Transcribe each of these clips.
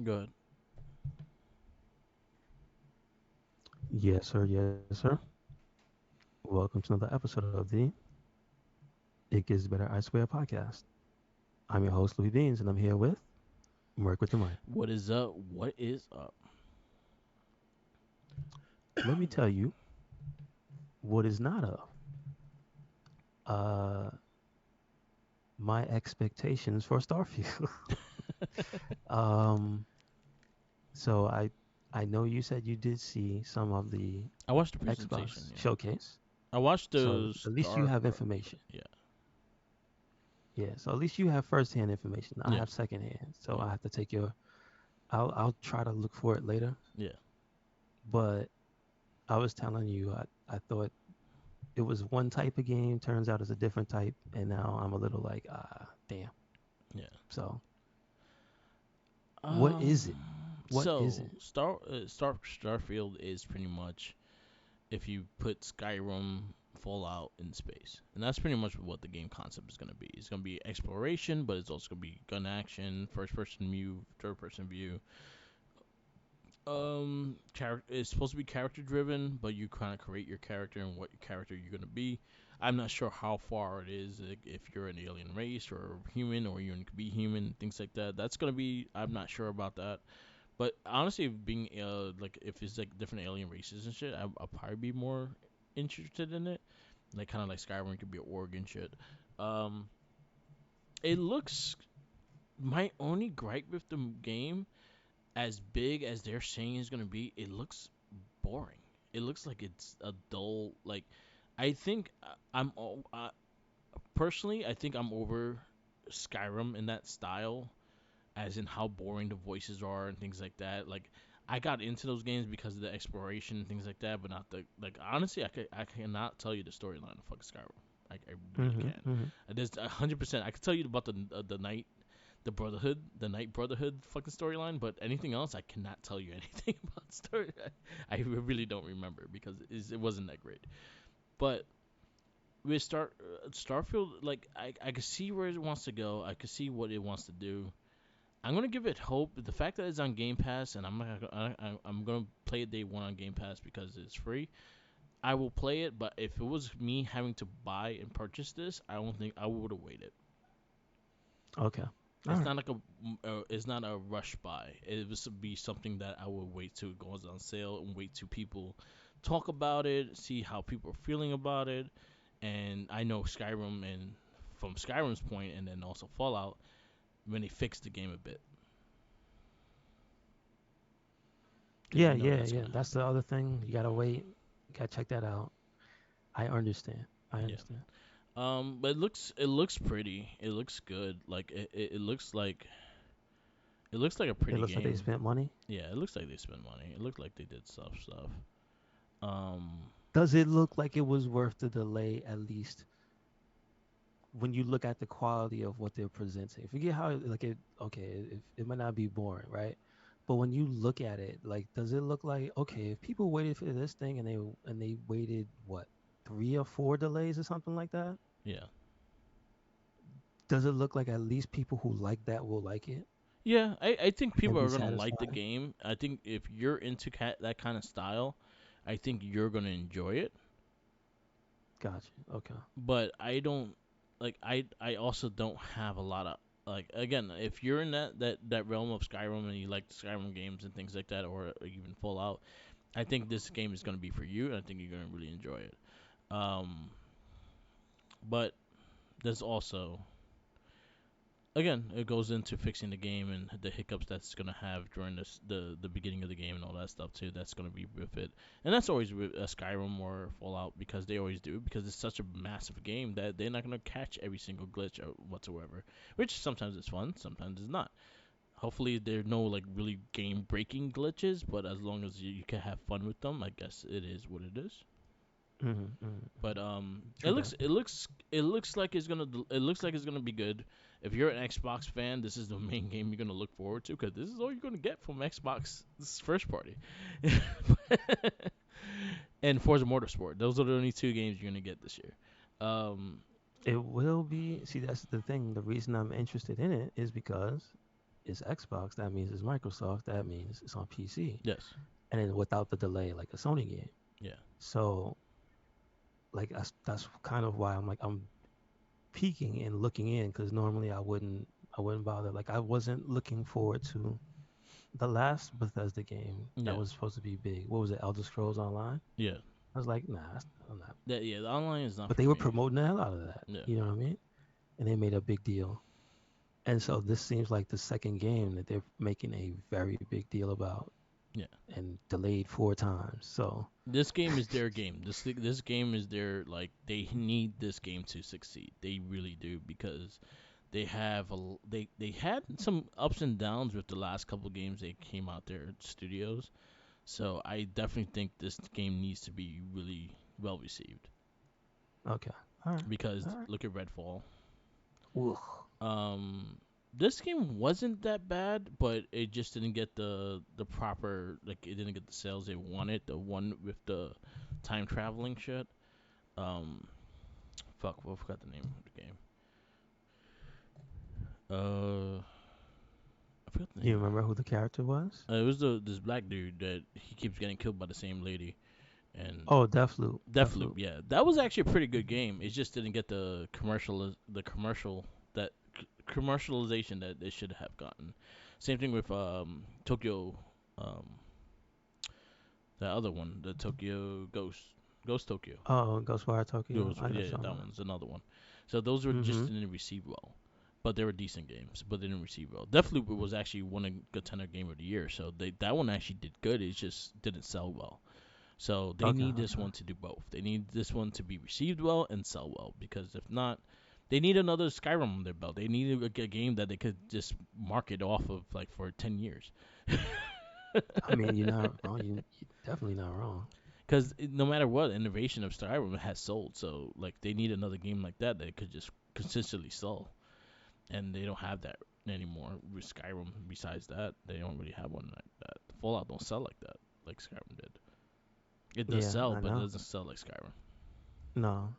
Good. Yes, sir. Yes, sir. Welcome to another episode of the It Gets Better I Swear podcast. I'm your host, Louis Beans, and I'm here with Merc with the Mic. What is up? What is up? Let me tell you what is not up. Uh, my expectations for Starfield. um, so I know you said you did see some of the I watched the presentation. Xbox Yeah, showcase, I watched so the at least you Star. have information. Yeah, Yeah, so at least you have first-hand information. I yeah, have second-hand, so yeah, I have to take your. I'll try to look for it later, yeah, but I was telling you, I thought it was one type of game, turns out it's a different type, and now I'm a little like, damn. yeah. So, what Um. is it? What is So it? Starfield is pretty much if you put Skyrim, Fallout in space, and that's pretty much what the game concept is gonna be. It's gonna be exploration, but it's also gonna be gun action, first person view, third person view. Character it's supposed to be character driven, but you kind of create your character and what character you're gonna be. I'm not sure how far it is, like, if you're an alien race or human or you could be human, things like that. That's gonna be. I'm not sure about that. But honestly, being like if it's like different alien races and shit, I'll probably be more interested in it. Like kind of like Skyrim could be Oregon shit. Um, it looks. My only gripe with the game, as big as they're saying it's gonna be, it looks boring. It looks like it's a dull. Like, I think personally, I think I'm over Skyrim in that style, as in how boring the voices are and things like that. Like, I got into those games because of the exploration and things like that, but not the like. Honestly, I cannot tell you the storyline of fucking Skyrim. I really Mm-hmm. can't. Mm-hmm. There's 100%. I could tell you about the night the Night Brotherhood fucking storyline, but anything else, I cannot tell you anything about story. I really don't remember because it wasn't that great. But with Starfield, like I could see where it wants to go. I could see what it wants to do. I'm gonna give it hope. The fact that it's on Game Pass, and I'm gonna play it day one on Game Pass because it's free. I will play it, but if it was me having to buy and purchase this, I don't think I would have waited. Okay. All It's right. not like it's not a rush buy. It would be something that I would wait till it goes on sale and wait till people talk about it, see how people are feeling about it. And I know Skyrim, and from Skyrim's point, and then also Fallout, when they fixed the game a bit, because Yeah, you know yeah, that's yeah. gonna That's happen. the other thing. You gotta wait. You gotta check that out. I understand. I Yeah. understand. But it looks pretty. It looks good. Like it looks like a It pretty looks like they game. spent money. Yeah, it looks like they spent money. It looked like they did stuff. Um, Does it look like it was worth the delay at least when you look at the quality of what they're presenting? Forget how like it. Okay, it might not be boring, right? But when you look at it, like, does it look like okay? If people waited for this thing and they waited what 3 or 4 delays or something like that, yeah. does it look like at least people who like that will like it Yeah, I think and people be are gonna like the satisfied? game. I think if you're into that kind of style, I think you're gonna enjoy it. Gotcha. Okay. But I don't like. I also don't have a lot of like. Again, if you're in that realm of Skyrim and you like Skyrim games and things like that, or even Fallout, I think this game is gonna be for you, and I think you're gonna really enjoy it. Um, but there's also again, it goes into fixing the game and the hiccups that's gonna have during the beginning of the game and all that stuff too. That's gonna be with it, and that's always with Skyrim or Fallout because they always do because it's such a massive game that they're not gonna catch every single glitch whatsoever. Which sometimes it's fun, sometimes it's not. Hopefully there are no like really game breaking glitches, but as long as you can have fun with them, I guess it is what it is. Mm-hmm, mm-hmm. But True that. it looks like it looks like it's gonna be good. If you're an Xbox fan, this is the main game you're gonna look forward to because this is all you're gonna get from Xbox. This is first party, and Forza Motorsport. Those are the only two games you're gonna get this year. Um, It will be. See, that's the thing. The reason I'm interested in it is because it's Xbox, that means it's Microsoft, that means it's on PC, Yes. and then without the delay, like a Sony game. Yeah. So like that's kind of why I'm peeking and looking in because normally I wouldn't bother. Like I wasn't looking forward to the last Bethesda game that Yeah. was supposed to be big. What was it, Elder Scrolls Online? Yeah. I was like, nah, I'm not. That yeah. The online is not But for they were me. promoting the hell out of that. Yeah. You know what I mean? And they made a big deal. And so this seems like the second game that they're making a very big deal about Yeah. and delayed 4 times. So This game is their game. This game is their like they need this game to succeed. They really do because they have they had some ups and downs with the last couple games they came out their studios. So I definitely think this game needs to be really well received okay, all right, because all right. look at Redfall. Ugh. Um, this game wasn't that bad, but it just didn't get the proper like it didn't get the sales they wanted. The one with the time traveling shit. Um, fuck, well, I forgot the name of the game. I forgot the You name. remember who the character was? It was this black dude that he keeps getting killed by the same lady, and Oh, Deathloop. Deathloop. Deathloop. Yeah, that was actually a pretty good game. It just didn't get the commercial that commercialization that it should have gotten. Same thing with Tokyo, um, that other one, the Tokyo Ghost Tokyo. Oh, Ghostwire Tokyo. Ghost, I know yeah, that something. one's another one. So those were just Mm-hmm. didn't receive well, but they were decent games, but they didn't receive well. Deathloop was actually won a contender game of the year, so that one actually did good. It just didn't sell well. So they Okay, need this okay. one to do both. They need this one to be received well and sell well because if not, they need another Skyrim on their belt. They need a game that they could just market off of like for 10 years. I mean, you're not wrong. You're definitely not wrong. Because no matter what, innovation of Skyrim has sold. So like they need another game like that that could just consistently sell, and they don't have that anymore with Skyrim. Besides that, they don't really have one like that. Fallout don't sell like that like Skyrim did. It does Yeah, sell, I but it know. doesn't sell like Skyrim. No,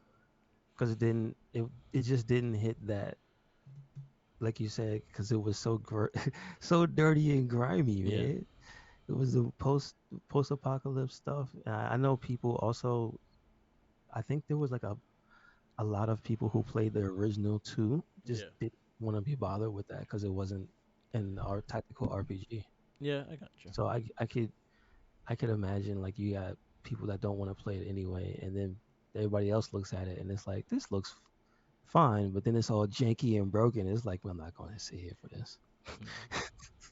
because it didn't. It just didn't hit that, like you said, because it was so dirty and grimy, Yeah. man. It was the post apocalypse stuff. I know people also. I think there was like a lot of people who played the original too. Just Yeah. didn't want to be bothered with that because it wasn't an our tactical RPG. Yeah, I got you. So I could imagine like you got people that don't want to play it anyway, and then everybody else looks at it and it's like this looks fine, but then it's all janky and broken. It's like well, I'm not going to sit here for this. Yeah.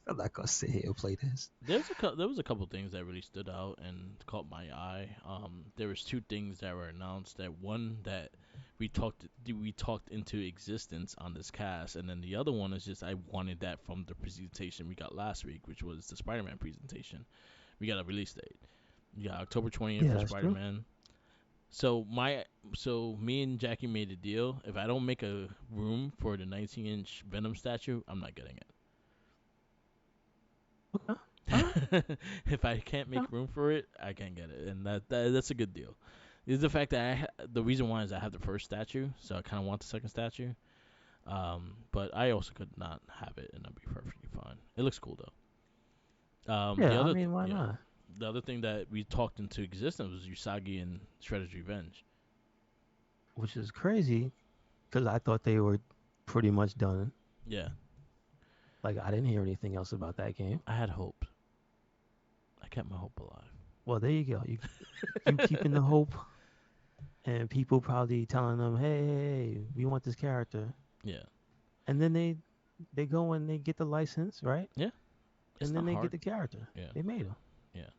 I'm not going to sit here and play this. There was a couple things that really stood out and caught my eye. There was two things that were announced. That one that we talked into existence on this cast, and then the other one is just I wanted that from the presentation we got last week, which was the Spider-Man presentation. We got a release date. We got October 20th Yeah, for that's true. Spider-Man. So me and Jackie made a deal. If I don't make a room for the 19-inch Venom statue, I'm not getting it. Okay. All right. If I can't Yeah. make room for it, I can't get it, and that's a good deal. Is the fact that the reason why is I have the first statue, so I kind of want the second statue. But I also could not have it, and that'd be perfectly fine. It looks cool though. Yeah, I mean, why not? The other thing that we talked into existence was Usagi and Shredder's Revenge. Which is crazy because I thought they were pretty much done. Yeah, Like I didn't hear anything else about that game. I had hope. I kept my hope alive. Well, there you go. You keeping the hope, and people probably telling them, hey, we want this character, Yeah, and then they go and they get the license, right? yeah. It's And then not they get hard. the character. Yeah, They made him. yeah.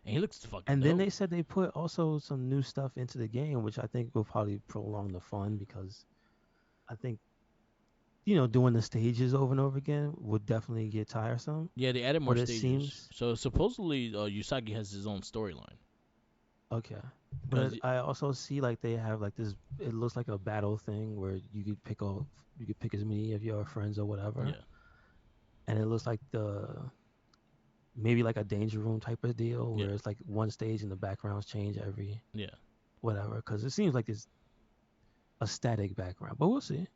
And he looks fucking And then dope. they said they put also some new stuff into the game, which I think will probably prolong the fun because I think doing the stages over and over again would definitely get tiresome. Yeah, they added more But it stages. seems So supposedly Usagi has his own storyline. okay. But Cause I also see like they have like this. It looks like a battle thing where you could pick as many of your friends or whatever, yeah, and it looks like maybe like a danger room type of deal yeah, where it's like one stage and the backgrounds change every yeah, whatever. Because it seems like it's a static background, but we'll see.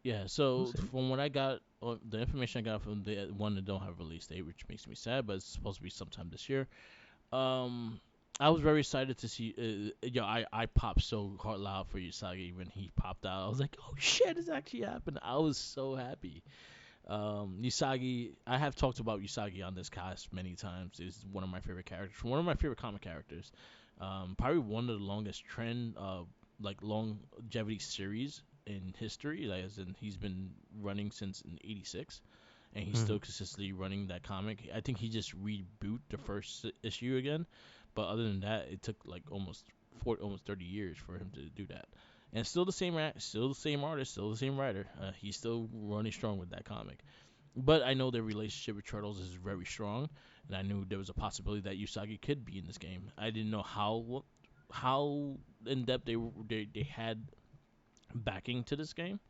Yeah, We'll so see. from what I got, the information I got from the one that don't have a release date, which makes me sad, but it's supposed to be sometime this year. Um, I was very excited to see. I popped so hard loud for Usagi when he popped out. I was like, oh shit, it's actually happened. I was so happy. Usagi, I have talked about Usagi on this cast many times. Is one of my favorite characters, one of my favorite comic characters. Probably one of the longest trend, like longevity series in history. Like, as in, he's been running since in '86, and he's Hmm. still consistently running that comic. I think he just reboot the first issue again, but other than that, it took like almost 30 years for him to do that. And still the same, still the same artist, still the same writer. He's still running strong with that comic. But I know their relationship with Turtles is very strong, and I knew there was a possibility that Usagi could be in this game. I didn't know how in depth they had backing to this game.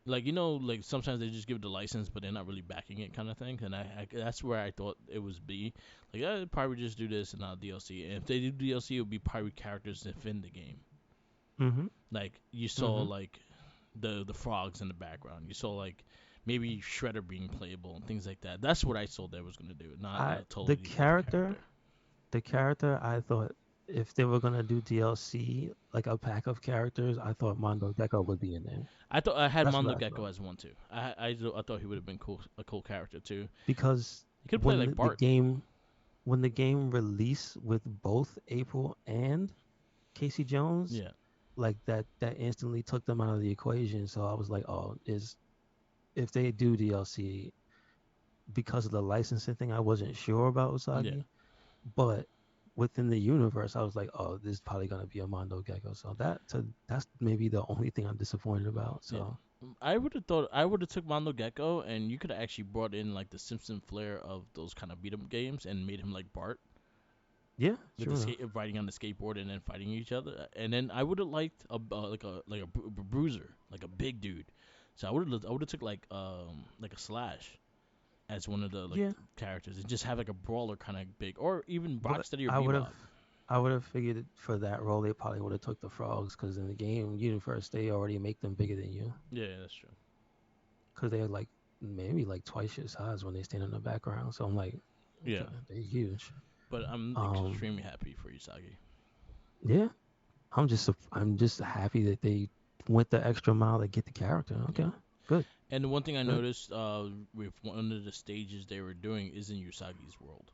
Like, like sometimes they just give the license, but they're not really backing it, kind of thing. And I that's where I thought it would be. Like, probably just do this and not DLC. And if they do DLC, it would be probably characters within the game. Hmm. Like, you saw Hmm. like the frogs in the background. You saw like maybe Shredder being playable and things like that. That's what I saw they was gonna do, not I a the totally different character character. the character I thought if they were gonna do DLC like a pack of characters, I thought Mondo Gecko would be in there. I thought I had That's what Mondo I Gecko thought as one too. I thought he would have been a cool character too. because He could play when like the Bart. game when the game released with both April and Casey Jones, Yeah, like that instantly took them out of the equation. So I was like, oh, is if they do DLC because of the licensing thing, I wasn't sure about yeah, Usagi, but within the universe, I was like, oh, this is probably gonna be a Mondo Gecko. That's maybe the only thing I'm disappointed about. yeah. So I would have thought I would have took Mondo Gecko, and you could have actually brought in like the Simpson flair of those kind of beat 'em games and made him like Bart yeah, with the sure enough. riding on the skateboard and then fighting each other. And then I would have liked a bruiser, like a big dude. So I would have took like a Slash as one of the like Yeah, characters and just have like a brawler kind of big, or even but Rocksteady or Bebop. I would have figured for that role they probably would have took the frogs because in the game universe they already make them bigger than you Yeah, that's true. because they're like maybe like twice your size when they stand in the background. So I'm like, Yeah, okay, they're huge. but I'm Um, extremely happy for Usagi. yeah, I'm just happy that they went the extra mile to get the character. Yeah. Okay, good, And the one thing I good. noticed with one of the stages they were doing is in Usagi's world.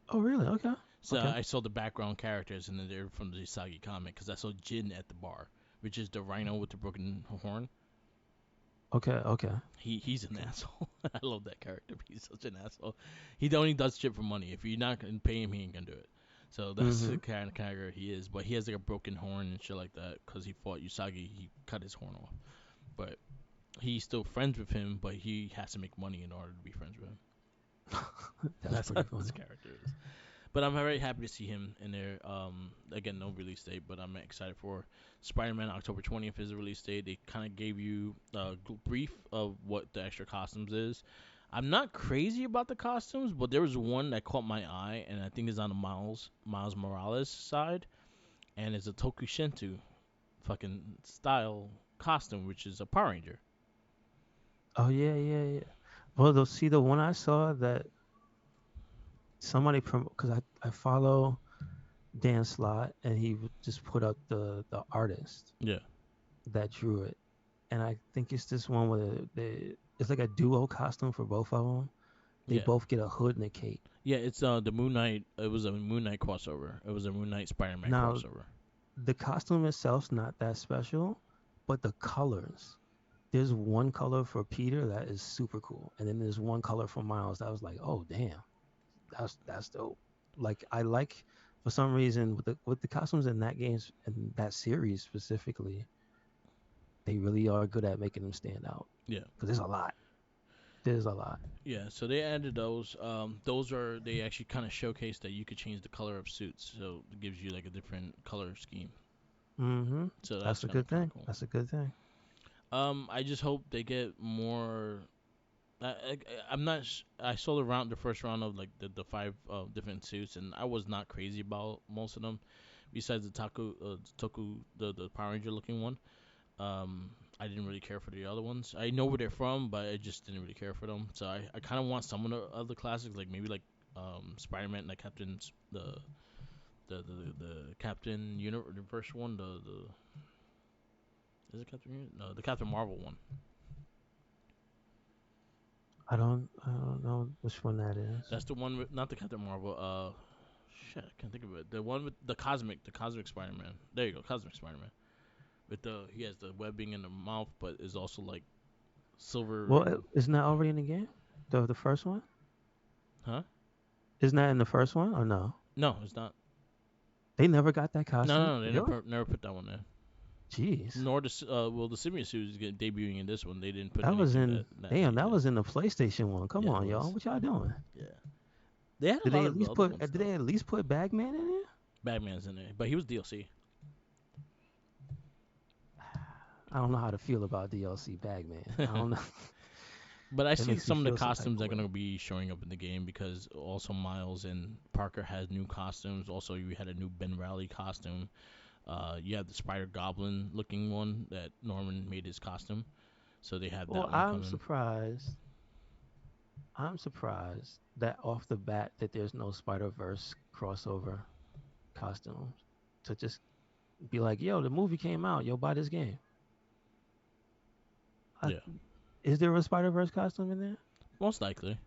Oh really? Okay, So okay, I saw the background characters, and then they're from the Usagi comic because I saw Jin at the bar, which is the rhino with the broken horn. okay, okay, He's an okay. asshole. I love that character. He's such an asshole. He only does shit for money. If you're not gonna pay him, he ain't gonna do it. So that's the Mm-hmm. kind of character he is. But he has like a broken horn and shit like that because he fought Usagi. He cut his horn off. But he's still friends with him. But he has to make money in order to be friends with him. That's That's how pretty this funny. character is. But I'm very happy to see him in there. Again, no release date, but I'm excited for Spider-Man. October 20th is the release date. They kind of gave you a brief of what the extra costumes is. I'm not crazy about the costumes, but there was one that caught my eye, and I think is on the Miles Morales side, and it's a Tokushintu fucking style costume, which is a Power Ranger. Oh yeah, yeah, yeah. Well, they'll see the one I saw that somebody because I follow Dan Slott and he just put up the artist Yeah, that drew it, and I think it's this one where it's like a duo costume for both of them. They yeah, both get a hood and a cape. yeah. It's the Moon Knight. It was a Moon Knight crossover. It was a Moon Knight Spider-Man Now crossover. the costume itself's not that special, but the colors. There's one color for Peter that is super cool, and then there's one color for Miles that was like, oh damn, that's dope. Like I like for some reason with the costumes in that games and that series specifically, they really are good at making them stand out Yeah. because there's a lot. There's a lot. Yeah, so they added those. Those are they actually kind of showcase that you could change the color of suits, so it gives you like a different color scheme. Mm-hmm. So that's That's a kind of good kind of thing. cool. That's a good thing. I just hope they get more. I'm not. I saw the first round of like the five different suits, and I was not crazy about most of them. Besides the Toku, the Power Ranger looking one. Um, I didn't really care for the other ones. I know where they're from, but I just didn't really care for them. So I kind of want some of the other classics, like maybe like Spider-Man, like Captain's the Captain Universe one, the is it Captain no, the Captain Marvel one. I don't know which one that is. That's the one with not the Captain Marvel. Shit, I can't think of it. The one with the cosmic Spider-Man. There you go, Cosmic Spider-Man. With the he has the webbing in the mouth, but is also like silver Well, and isn't that already in the game? The first one? huh? Isn't that in the first one or no? No, it's not. They never got that No, costume. no, no, they Really? never put that one there. Jeez. Nor the Simian suit is debuting in this one. They didn't put That was anything in that damn, made that it. was in the PlayStation one. Come Yeah, it on, y'all. was. What y'all doing? Yeah, they had a Did they lot at of the least other put ones did though. they at least put Bagman in there? Batman's in there, but he was DLC. I don't know how to feel about DLC Bagman. I don't know. But I That see makes me some of the feel some type costumes of that are way. gonna be showing up in the game because also Miles and Parker has new costumes. Also, you had a new Ben Riley costume. You have the Spider Goblin looking one that Norman made his costume. So they have Well, that one coming. I'm surprised that off the bat that there's no Spider Verse crossover costumes to just be like, yo, the movie came out, yo, buy this game. I, Yeah, is there a Spider Verse costume in there? most likely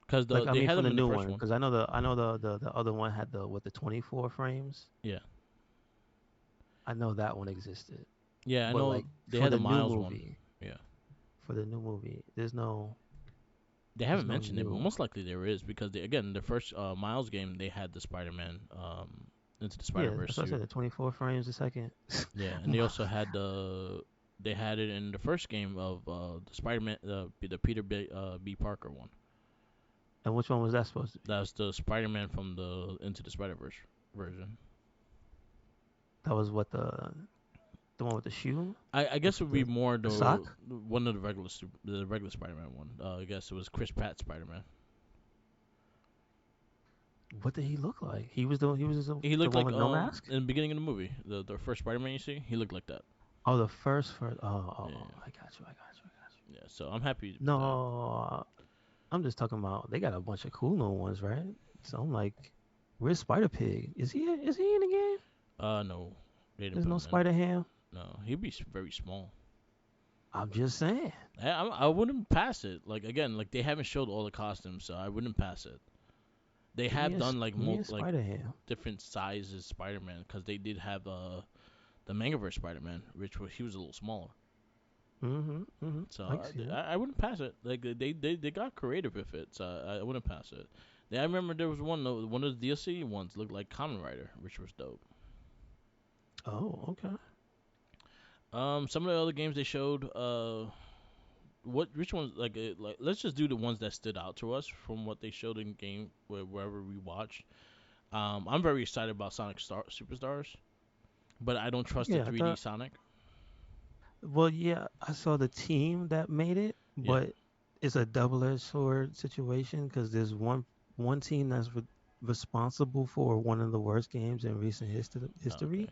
because Like, I they mean, had for them the in the new first one, one. because I know the other one had the 24 frames. Yeah, I know that one existed, yeah, I but know like they had the Miles one. Yeah, for the new movie, they there's haven't no mentioned it, but new. most likely there is because again the first Miles game they had the Spider-Man into the Yeah, Spider-Verse that's what I suit. said. The 24 frames a second. Yeah, and they also had they had it in the first game of the Spider-Man the Peter B Parker one. And which one was that supposed to be? That's the Spider-Man from the Into the Spider-Verse version. That was what the one with the shoe, I the guess it would be the, more the sock. the one of the regular Spider-Man one. I guess it was Chris Pratt Spider-Man. What did he look like? He was He the looked one like with no mask. in the beginning of the movie, the first Spider-Man you see, he looked like that. Oh, the first. Oh, Yeah, I got you. I got you. I got you. yeah. So I'm happy with that. No, I'm just talking about they got a bunch of cool new ones, right? So I'm like, where's Spider Pig? Is he in the game? No, they didn't There's put no him in. Spider Ham. No, he'd be very small. I'm just saying. I wouldn't pass it. Like again, like they haven't showed all the costumes, so I wouldn't pass it. They have done like Give me a like Spider Ham. different sizes Spider-Man because they did have the Mangaverse Spider-Man, which was he was a little smaller. Mm-hmm. So I can see that. I wouldn't pass it. Like they got creative with it, so I wouldn't pass it. Yeah, I remember there was one of the DLC ones looked like Kamen Rider, which was dope. Oh, okay. Some of the other games they showed, which ones like let's just do the ones that stood out to us from what they showed in game wherever we watched. I'm very excited about Sonic Superstars, but I don't trust the Yeah, I 3D thought. Sonic. Well, yeah, I saw the team that made it, Yeah. but it's a double-edged sword situation because there's one team that's responsible for one of the worst games in recent Okay. history,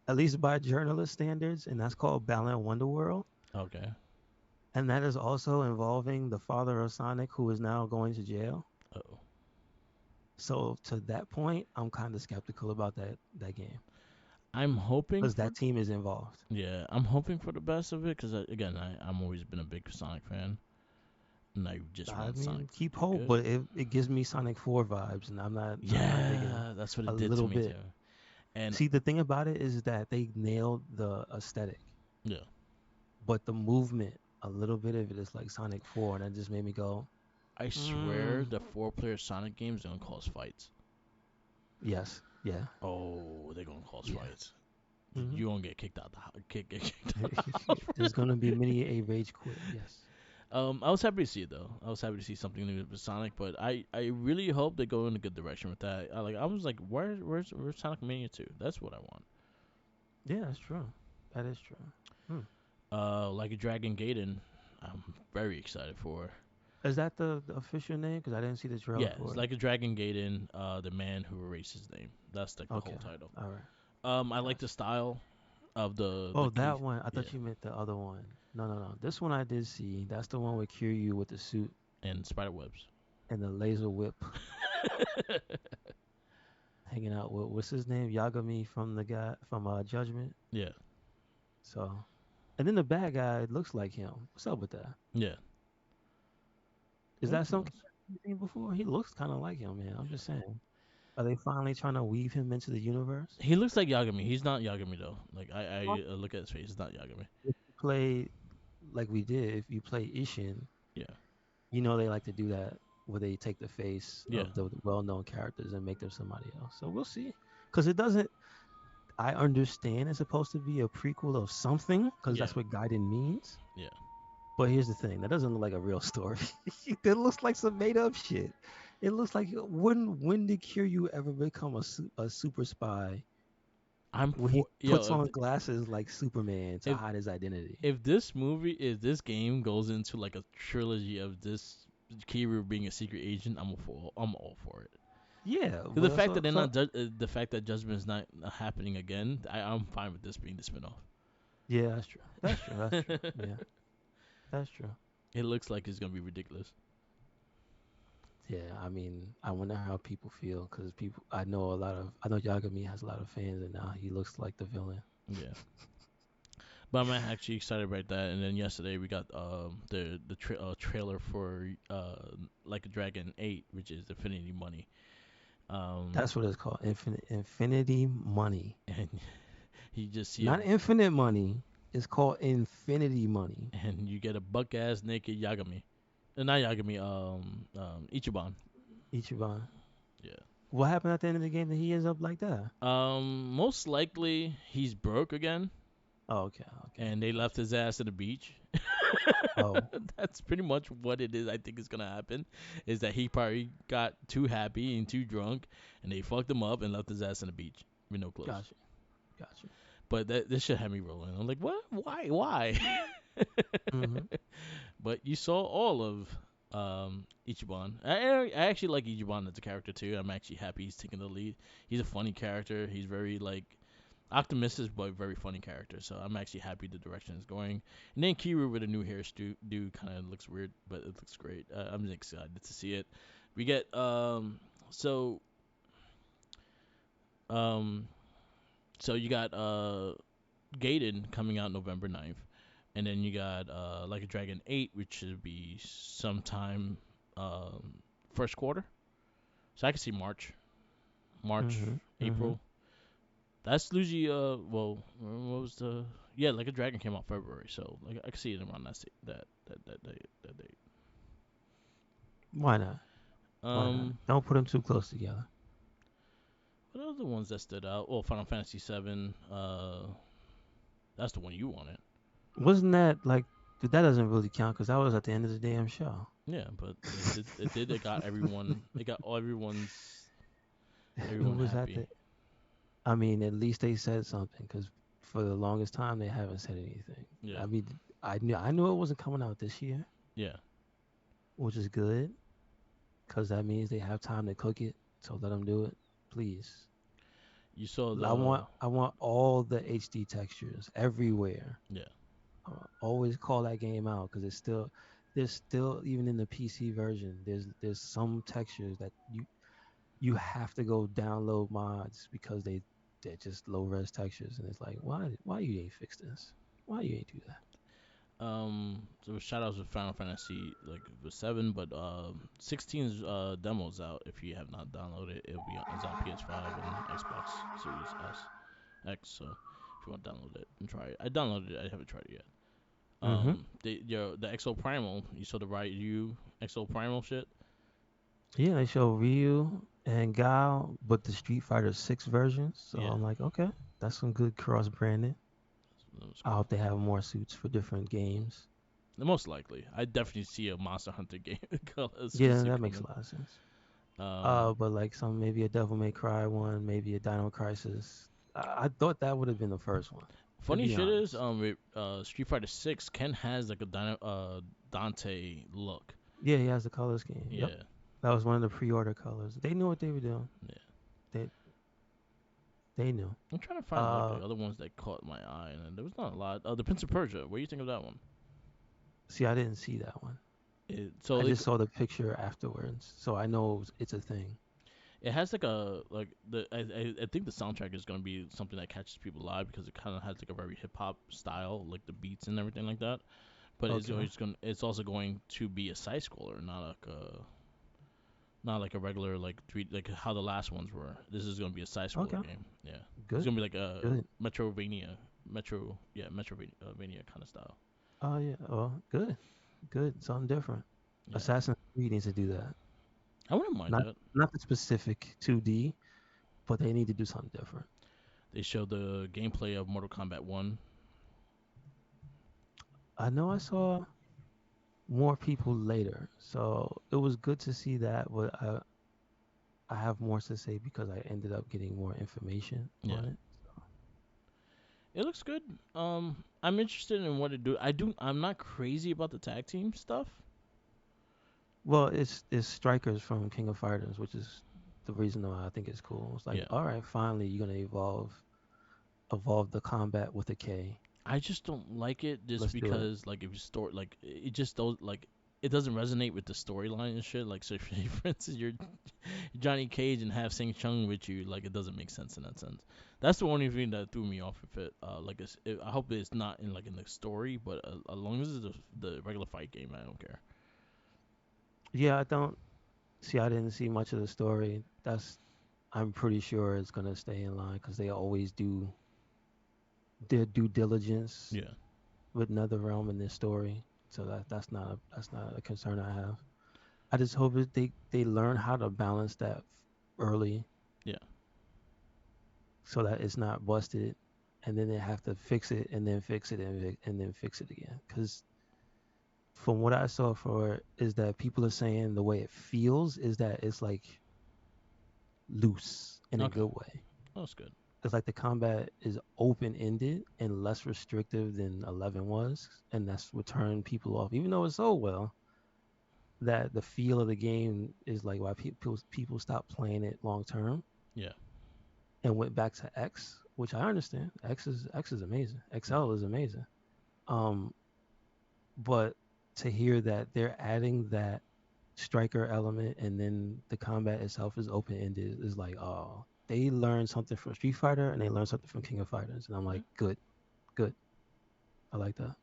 at least by journalist standards, and that's called Balan Wonderworld. Okay. And that is also involving the father of Sonic, who is now going to jail. Oh. So to that point, I'm kind of skeptical about that game I'm hoping because for that team is involved. yeah, I'm hoping for the best of it because again, I'm always been a big Sonic fan, and I just I want mean, Sonic to keep do hope, good. but it gives me Sonic 4 vibes, and I'm not digging Yeah, that's what a it did to little me too. bit. And See, the thing about it is that they nailed the aesthetic, yeah, but the movement, a little bit of it is like Sonic 4, and that just made me go, I swear mm, the four-player Sonic games are gonna cause fights. yes, yeah, Oh, they're gonna cause yeah. fights. Hmm. You gonna get kicked out the house. Get kicked out the house. There's gonna be many a rage quit. Yes. I was happy to see it though. I was happy to see something new with Sonic, but I really hope they go in a good direction with that. I was like, where's Sonic Mania 2? That's what I want. Yeah, that's true. That is true. Hmm. Like a Dragon Gaiden, I'm very excited for. Is that the official name? Because I didn't see the trailer Yeah, for it's it. like a Dragon Gaiden, the man who erased his name. That's like the Okay. whole title. All right. I like Gotcha. the style. of the Oh, cave. that one. I Yeah, thought you meant the other one. No, no, no. This one I did see. That's the one with Kiryu with the suit and spider webs. and the laser whip, hanging out with what's his name, Yagami from the guy from Judgment. Yeah, So, and then the bad guy looks like him. What's up with that? yeah. Is that Makes some sense. character you've seen before? He looks kind of like him, man. I'm just saying. Are they finally trying to weave him into the universe? He looks like Yagami. He's not Yagami though. Like I look at his face. It's not Yagami. If you play like we did, if you play Ishin, Yeah, you know they like to do that where they take the face yeah, of the well-known characters and make them somebody else. So we'll see. Because it doesn't. I understand it's supposed to be a prequel of something because yeah, that's what Gaiden means. yeah. But here's the thing: that doesn't look like a real story. That looks like some made-up shit. It looks like when did Kiryu ever become a super spy I'm when he for puts yo. on glasses like Superman to If hide his identity? if this game goes into like a trilogy of this Kiru being a secret agent, I'm all for it. Yeah, 'Cause the but fact so, that they're so not the fact that Judgment is not happening again, I'm fine with this being the spinoff. yeah, that's true. That's true. That's true. Yeah, that's true. It looks like it's gonna be ridiculous. Yeah, I mean, I wonder how people feel because people. I know Yagami has a lot of fans, and now he looks like the villain. Yeah, but I'm actually excited about that. And then yesterday we got trailer for Like a Dragon 8, which is Infinity Money. Um, That's what it's called. Infinity Money. and you just see a Not infinite money. It's called infinity money. and you get a buck ass naked Yagami. Not Yagami, Ichiban. Ichiban. Yeah. What happened at the end of the game that he ends up like that? Most likely he's broke again, Oh, okay, okay. and they left Gotcha. his ass at the beach. Oh, That's pretty much what it is. I think is gonna happen, is that he probably got too happy and too drunk, and they fucked him up and left his ass on the beach with no clothes. gotcha, gotcha. But this shit had me rolling. I'm like, what? Why? Mm-hmm. But you saw all of Ichiban. I actually like Ichiban as a character too. I'm actually happy he's taking the lead. He's a funny character. He's very like optimistic but very funny character. So I'm actually happy the direction is going. And then Kiru with a new hairdo kind of looks weird, but it looks great. I'm excited to see it. We get so um so you got Gaiden coming out November 9th. And then you got Like a Dragon 8, which should be sometime um, first quarter. So I can see March, Mm-hmm. Mm-hmm. April. That's usually well, what was the Like a Dragon came out February, so like I can see it around that date. Why not? Why not? Um, Don't put them too close together. what are the ones that stood out? Oh, Final Fantasy 7. That's the one you wanted. Wasn't that like that doesn't really count because that was at the end of the damn show. Yeah, but it did. It did. It got everyone. It got It everyone was at happy. the. I mean, at least they said something because for the longest time they haven't said anything. Yeah, I mean, I knew it wasn't coming out this year, yeah. which is good because that means they have time to cook it. So let them do it, please. You saw I the want I want all the HD textures everywhere. yeah. Always call that game out because it's still there's still even in the PC version there's some textures that you have to go download mods because they're just low res textures and it's like why you ain't fix this? Why you ain't do that? So shout outs to Final Fantasy like the 7, but 16's demos out. If you have not downloaded it, it's on PS5 and Xbox Series X. So if you want to download it and try it, I downloaded it. I haven't tried it yet. Mm-hmm. The Exo Primal. You saw the Ryu Exo Primal shit. Yeah, they show Ryu and Guile, but the Street Fighter 6 version. So Yeah, I'm like, okay, that's some good cross branding. that was I cool. hope they have more suits for different games. Most likely, I definitely see a Monster Hunter game Yeah, exclusive that makes coming. a lot of sense. Um, But like some maybe a Devil May Cry one, maybe a Dino Crisis. I thought that would have been the first one, to Funny be shit is, honest. with, Street Fighter 6, Ken has like a Dante look. Yeah, he has the color scheme. Yep, Yeah, that was one of the pre-order colors. They knew what they were doing. yeah. They They knew. I'm trying to find like Uh, the other ones that caught my eye, and there was not a lot. The Prince of Persia. What do you think of that one? See, I didn't see that one. So I just saw the picture afterwards, so I know it's a thing. it has like I think the soundtrack is gonna be something that catches people live because it kind of has like a very hip hop style, like the beats and everything like that. But Okay. it's also going to be a side scroller, not like a regular like three like how the last ones were. This is gonna be a side scroller Okay. game. Yeah, it's Good. gonna be like a Good. Metrovania kind of style. Oh yeah. Well, good. Good. Something different. Yeah, Assassin's Creed needs to do that. I wouldn't mind Not that. not the specific 2D, but they need to do something different. They showed the gameplay of Mortal Kombat One. I know I saw more people later, so it was good to see that. But I have more to say because I ended up getting more information Yeah, on it. it looks good. I'm interested in what to do. I'm not crazy about the tag team stuff. Well, it's strikers from King of Fighters, which is the reason why I think it's cool. It's like, Yeah, all right, finally you're gonna evolve the combat with a K. I just don't like it just Let's do it. because like if you store like it just don't like it doesn't resonate with the storyline and shit. Like so, for instance, you're Johnny Cage and have Shang Chung with you, like it doesn't make sense in that sense. That's the only thing that threw me off of it. I hope it's not in like in the story, but as long as it's the regular fight game, I don't care. Yeah, I don't see. I didn't see much of the story. I'm pretty sure it's gonna stay in line because they always do their due diligence Yeah, with NetherRealm in this story. So that's not a concern I have. I just hope that they learn how to balance that early yeah. so that it's not busted, and then they have to fix it and then fix it and then fix it again. Because from what I saw for it, is that people are saying the way it feels is that it's like loose in a Okay, good way. that's good. It's like the combat is open ended and less restrictive than 11 was, and that's what turned people off. Even though it's so well, that the feel of the game is like why people stopped playing it long term Yeah, and went back to X, which I understand. X is amazing. XL is amazing. Um, but to hear that they're adding that striker element and then the combat itself is open ended is like, oh, they learned something from Street Fighter and they learned something from King of Fighters, and I'm yeah. like, good, good. I like that.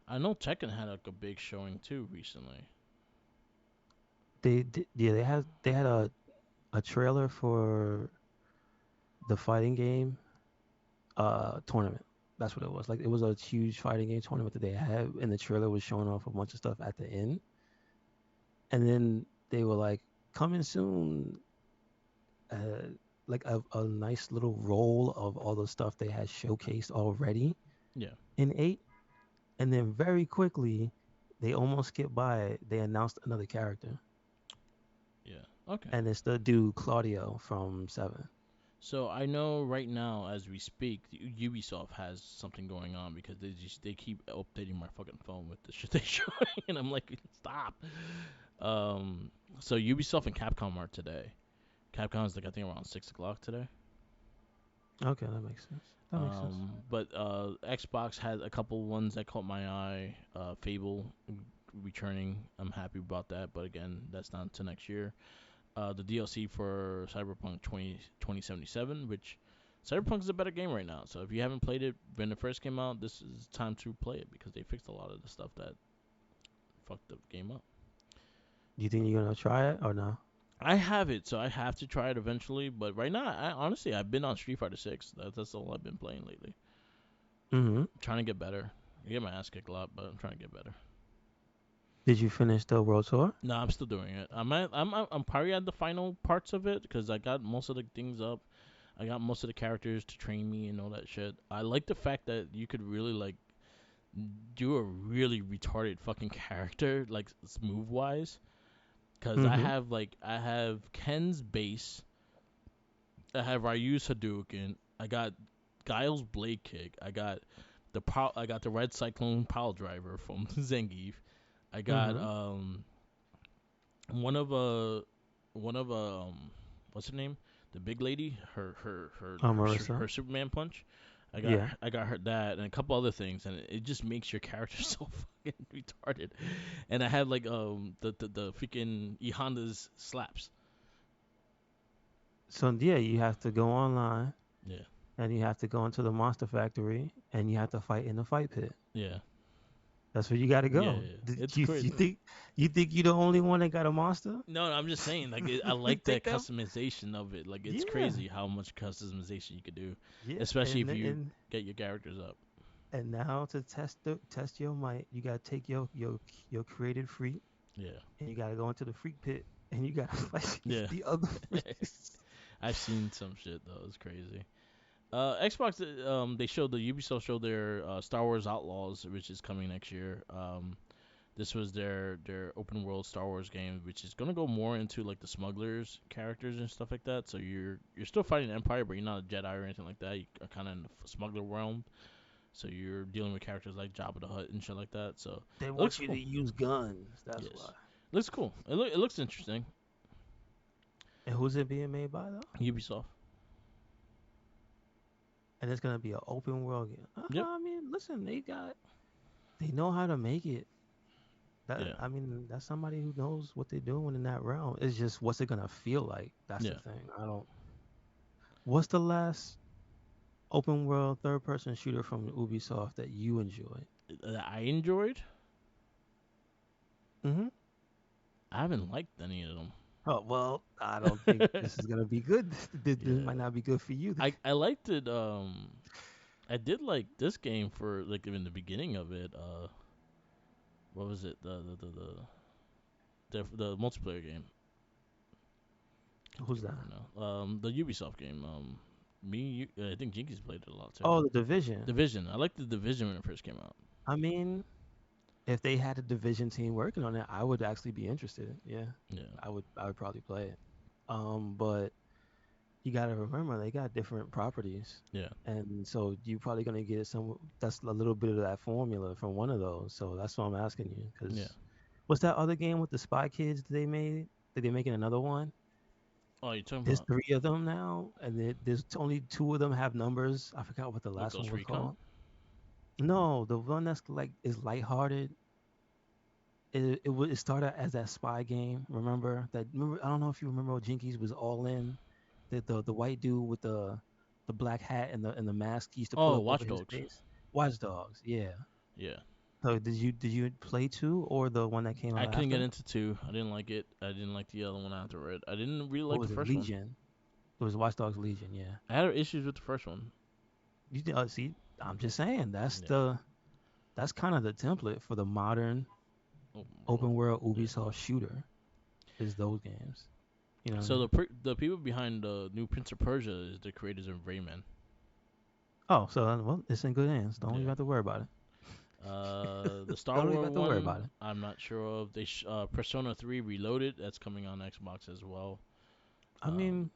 I know Tekken had like a big showing too recently. Yeah, they had a trailer for the fighting game tournament. That's what it was. Like it was a huge fighting game tournament that they had, and the trailer was showing off a bunch of stuff at the end. And then they were like, coming soon, uh, like a nice little roll of all the stuff they had showcased already Yeah, in 8. And then very quickly, they almost skipped by it. They announced another character, yeah. Okay. and it's the dude Claudio from 7. So I know right now as we speak, Ubisoft has something going on because they keep updating my fucking phone with the shit they showing, and I'm like, stop. Um, so Ubisoft and Capcom are today. Capcom is like I think around 6 o'clock today. Okay, that makes sense. That makes sense. But Xbox had a couple ones that caught my eye. Fable returning, I'm happy about that, but again, that's not until next year. The DLC for Cyberpunk 2077, which Cyberpunk is a better game right now. So if you haven't played it when it first came out, this is time to play it because they fixed a lot of the stuff that fucked the game up. You think you're gonna try it or no? I have it, so I have to try it eventually. But right now, I honestly I've been on Street Fighter 6. That's all I've been playing lately. Mm-hmm. I'm trying to get better. I get my ass kicked a lot, but I'm trying to get better. Did you finish the world tour? No, I'm still doing it. I'm probably at the final parts of it because I got most of the things up. I got most of the characters to train me and all that shit. I like the fact that you could really like do a really retarded fucking character like move wise. Cause Mm-hmm. I have Ken's base. I have Ryu's Hadouken. I got Guile's blade kick. I got the Red Cyclone Pile Driver from Zangief. I got Mm-hmm. one of one of what's her name? the big lady, her Marissa. Superman punch. Yeah. I got her that and a couple other things, and it just makes your character so fucking retarded. And I had like the freaking E Honda's slaps. So yeah, you have to go online Yeah, and you have to go into the monster factory and you have to fight in the fight pit. yeah, That's where you got to yeah, go. yeah. Did It's you crazy. think you're the only one that got a monster? No, I'm just saying, like, I You like that think that? customization of it. Like, it's Yeah, crazy how much customization you could do, yeah. especially And if you and get your characters up. and now to test your might, you gotta take your created freak Yeah, and you gotta go into the freak pit and you gotta fight yeah. the other freaks. I've seen some shit though. It's crazy. Xbox, they showed the Ubisoft showed their Star Wars Outlaws, which is coming next year. This was their open world Star Wars game, which is gonna go more into like the smugglers characters and stuff like that. So you're still fighting the Empire, but you're not a Jedi or anything like that. You're kind of in the smuggler realm. So you're dealing with characters like Jabba the Hutt and shit like that. So They it looks want you to cool. use guns. That's Yes, why. it looks cool. It looks interesting. And who's it being made by though? Ubisoft. And it's gonna be an open world game. Yep. I mean, listen, they know how to make it. That Yeah. I mean, that's somebody who knows what they're doing in that realm. It's just what's it gonna feel like? That's the Yeah. thing. I don't. What's the last open world third person shooter from Ubisoft that you enjoyed? I enjoyed. Mm-hmm. I haven't liked any of them. Oh well, I don't think this is gonna be good. This Yeah. might not be good for you. I liked it. I did like this game for like in the beginning of it. What was it? The multiplayer game. I Who's can't that? remember now. The Ubisoft game. I think Jinkies played it a lot too. Oh, the Division. Division. I liked the Division when it first came out. I mean, if they had a Division team working on it, I would actually be interested. Yeah, Yeah. I would probably play it. But you got to remember they got different properties, Yeah. and so you're probably gonna get some. That's a little bit of that formula from one of those. So that's why I'm asking you. Yeah. Because what's that other game with the Spy Kids that they made? That they're making another one. Oh, you talking There's about three of them now, and there's only two of them have numbers. I forgot what the like last one Ghost was Recon? called. No, the one that's like is lighthearted. It started as that spy game. Remember that? Remember, I don't know if you remember. Jinkies was all in. The white dude with the black hat and the mask he used to put Oh, up over Watch his Dogs. face. Watch Dogs. Yeah. Yeah. So did you play two or the one that came I out couldn't get after? into two. I didn't like it. I didn't like the other one after it. I didn't really What like the was it? first one. Legion. It was Watch Dogs Legion. Yeah. I had issues with the first one. See, I'm just saying Yeah. that's kind of the template for the modern Open world. open world Yeah. Ubisoft shooter is those games. You know what I So mean? the people behind the new Prince of Persia is the creators of Rayman. Oh, so well, it's in good hands. Don't even Yeah. have to worry about it. The Star Don't even Wars have to worry one, about it. I'm not sure of. Persona 3 Reloaded, that's coming on Xbox as well. I Um, mean,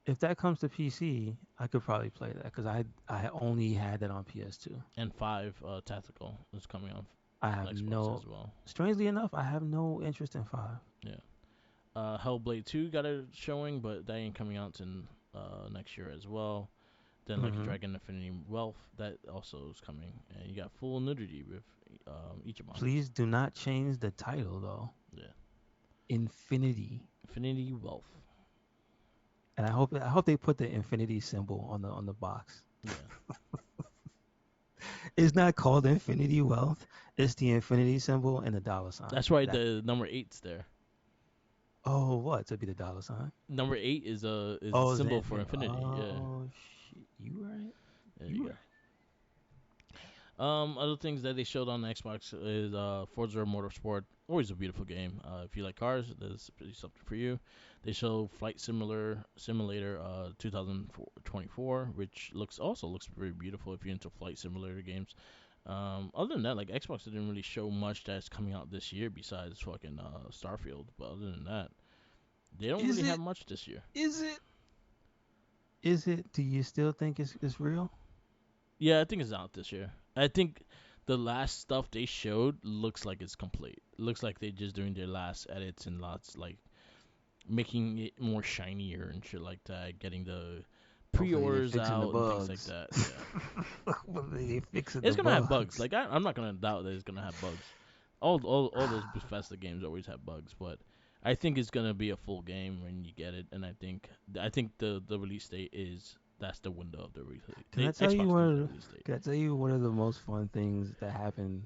if that comes to PC, I could probably play that because I only had that on PS2. and 5 Tactical is coming on I have Xbox no, as well. strangely enough, I have no interest in five. Yeah. Hellblade 2 got a showing, but that ain't coming out till next year as well. Then like Hmm. Dragon Infinity Wealth, that also is coming, and you got full nudity with Ichiban. Please do not change the title though. Yeah, Infinity, Infinity Wealth. and I hope they put the infinity symbol on the box. Yeah, It's not called Infinity Wealth. It's the infinity symbol and the dollar sign. that's why That the number eight's there. oh what to be the dollar sign? Number eight is a Oh, is symbol that for infinity. Yeah, oh shit, you right? there you You go. right? Other things that they showed on the Xbox is Forza Motorsport. Always a beautiful game. If you like cars, that's pretty something for you. They show Simulator 2024, which looks pretty beautiful if you're into flight simulator games. Other than that, like Xbox didn't really show much that's coming out this year besides fucking Starfield. But other than that, they don't Is really have it? much this year. Is it? Is it? Do you still think it's real? Yeah, I think it's out this year. I think the last stuff they showed looks like it's complete. Looks like they're just doing their last edits and lots like making it more shinier and shit like that, getting the Hopefully they pre-orders fixing the out and things like bugs. that. Yeah, Hopefully they fixing the it's gonna have bugs. bugs. Like I'm not gonna doubt that it's gonna have bugs. All those Bethesda games always have bugs, but I think it's gonna be a full game when you get it, and I think the release date is that's the window of the release date. Can I tell you Xbox one knows of the the, release date. can I tell you one of the most fun things that happened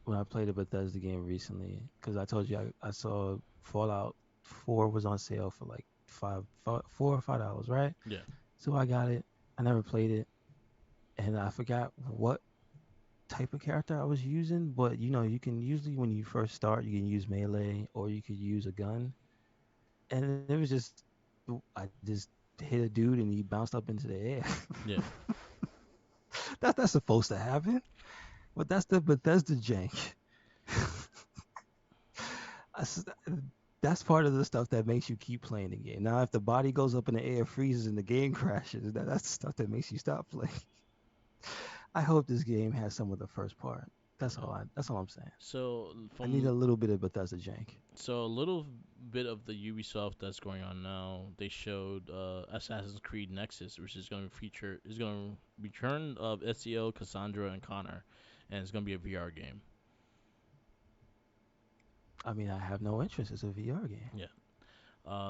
when I played a Bethesda game recently? Because I told you I saw Fallout 4 was on sale for like $4 or $5, right? Yeah, So I got it. I never played it, and I forgot what type of character I was using. But you can usually when you first start, you can use melee or you could use a gun, and it was just I just hit a dude and he bounced up into the air. yeah. That's supposed to happen, but that's the Bethesda jank. That's that's part of the stuff that makes you keep playing the game. Now, if the body goes up in the air, freezes, and the game crashes, that's the stuff that makes you stop playing. I hope this game has some of the first part. Yeah. That's all I'm saying. So I need a from little bit of Bethesda jank. so a little bit of the Ubisoft that's going on now. They showed Assassin's Creed Nexus, which is going to feature is going to return of Ezio, Cassandra, and Connor, and it's going to be a VR game. I mean, I have no interest. It's a VR game. Yeah.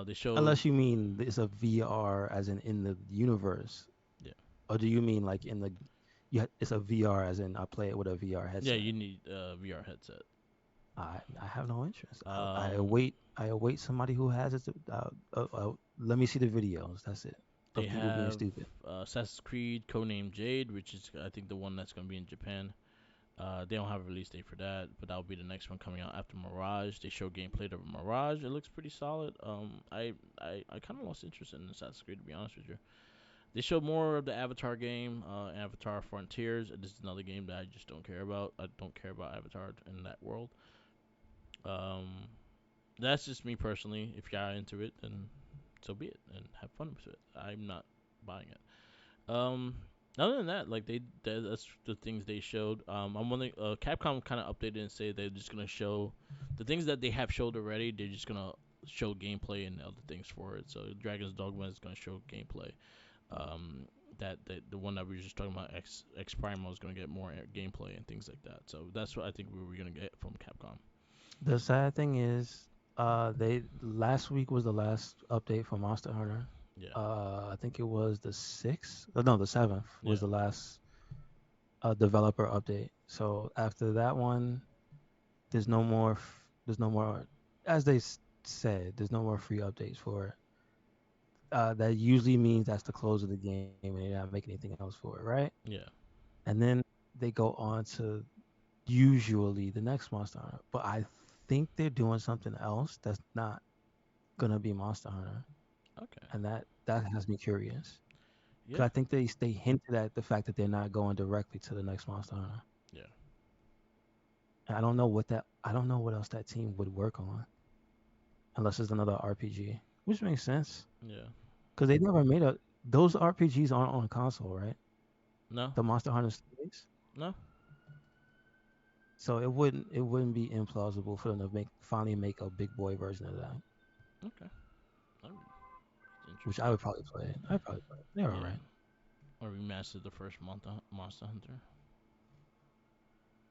They showed Unless you mean it's a VR as in the universe, yeah or do you mean like in the yeah, it's a VR as in I play it with a VR yeah headset? you need a VR headset. I have no interest. Um, I await somebody who has it. Let me see the videos. That's it. they Of people being have stupid. Assassin's Creed Codename Jade, which is I think the one that's going to be in Japan. They don't have a release date for that, but that'll be the next one coming out after Mirage. They show gameplay of Mirage. It looks pretty solid. I kind of lost interest in Assassin's Creed to be honest with you. They showed more of the Avatar game, Avatar Frontiers. This is another game that I just don't care about. I don't care about Avatar in that world. Um, that's just me personally. If you're into it, then so be it, and have fun with it. I'm not buying it. Other than that, like that's the things they showed. I'm wondering, Capcom kind of updated and say they're just gonna show the things that they have showed already. They're just gonna show gameplay and other things for it. So Dragon's Dogma is gonna show gameplay. Um, that the one that we were just talking about, X Primal, is gonna get more gameplay and things like that. So that's what I think we were gonna get from Capcom. The sad thing is, they last week was the last update for Monster Hunter. Yeah, I think it was the sixth. No, the seventh was yeah, the last developer update. So after that one, there's no more. There's no more. As they said, there's no more free updates for it. That usually means that's the close of the game and they're not making anything else for it, right? yeah, And then they go on to usually the next Monster Hunter. But I think they're doing something else that's not gonna be Monster Hunter, okay, and that has me curious. Cause yeah, I think they hinted at the fact that they're not going directly to the next Monster Hunter. yeah, And I don't know what else that team would work on unless it's another RPG, which makes sense yeah. because they never made a those RPGs aren't on console, right? No, The Monster Hunter series. no, So it wouldn't be implausible for them to finally make a big boy version of that, okay, that would be which interesting. I would probably play it. I'd probably play it. They're Yeah, alright. or remaster the first Monster Hunter.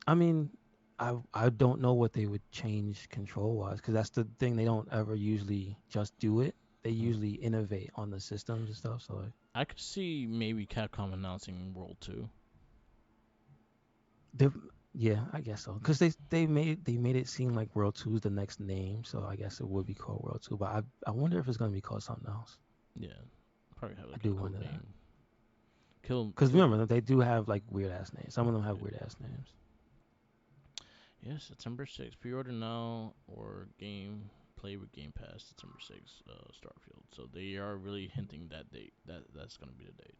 I mean, I don't know what they would change control wise because that's the thing. They don't ever usually just do it. They Hmm. usually innovate on the systems and stuff. So like, I could see maybe Capcom announcing World Two. they yeah, I guess so. Because they made it seem like World Two is the next name. So I guess it would be called World Two. But I wonder if it's gonna be called something else. Yeah, probably have I like a do code wonder that. name. Kill, Because kill. remember that they do have like weird ass names. Some of them have Yeah. weird ass names. Yeah, September 6th. Pre-order now or game play with Game Pass. September 6th. Starfield. So they are really hinting that date. That's gonna be the date.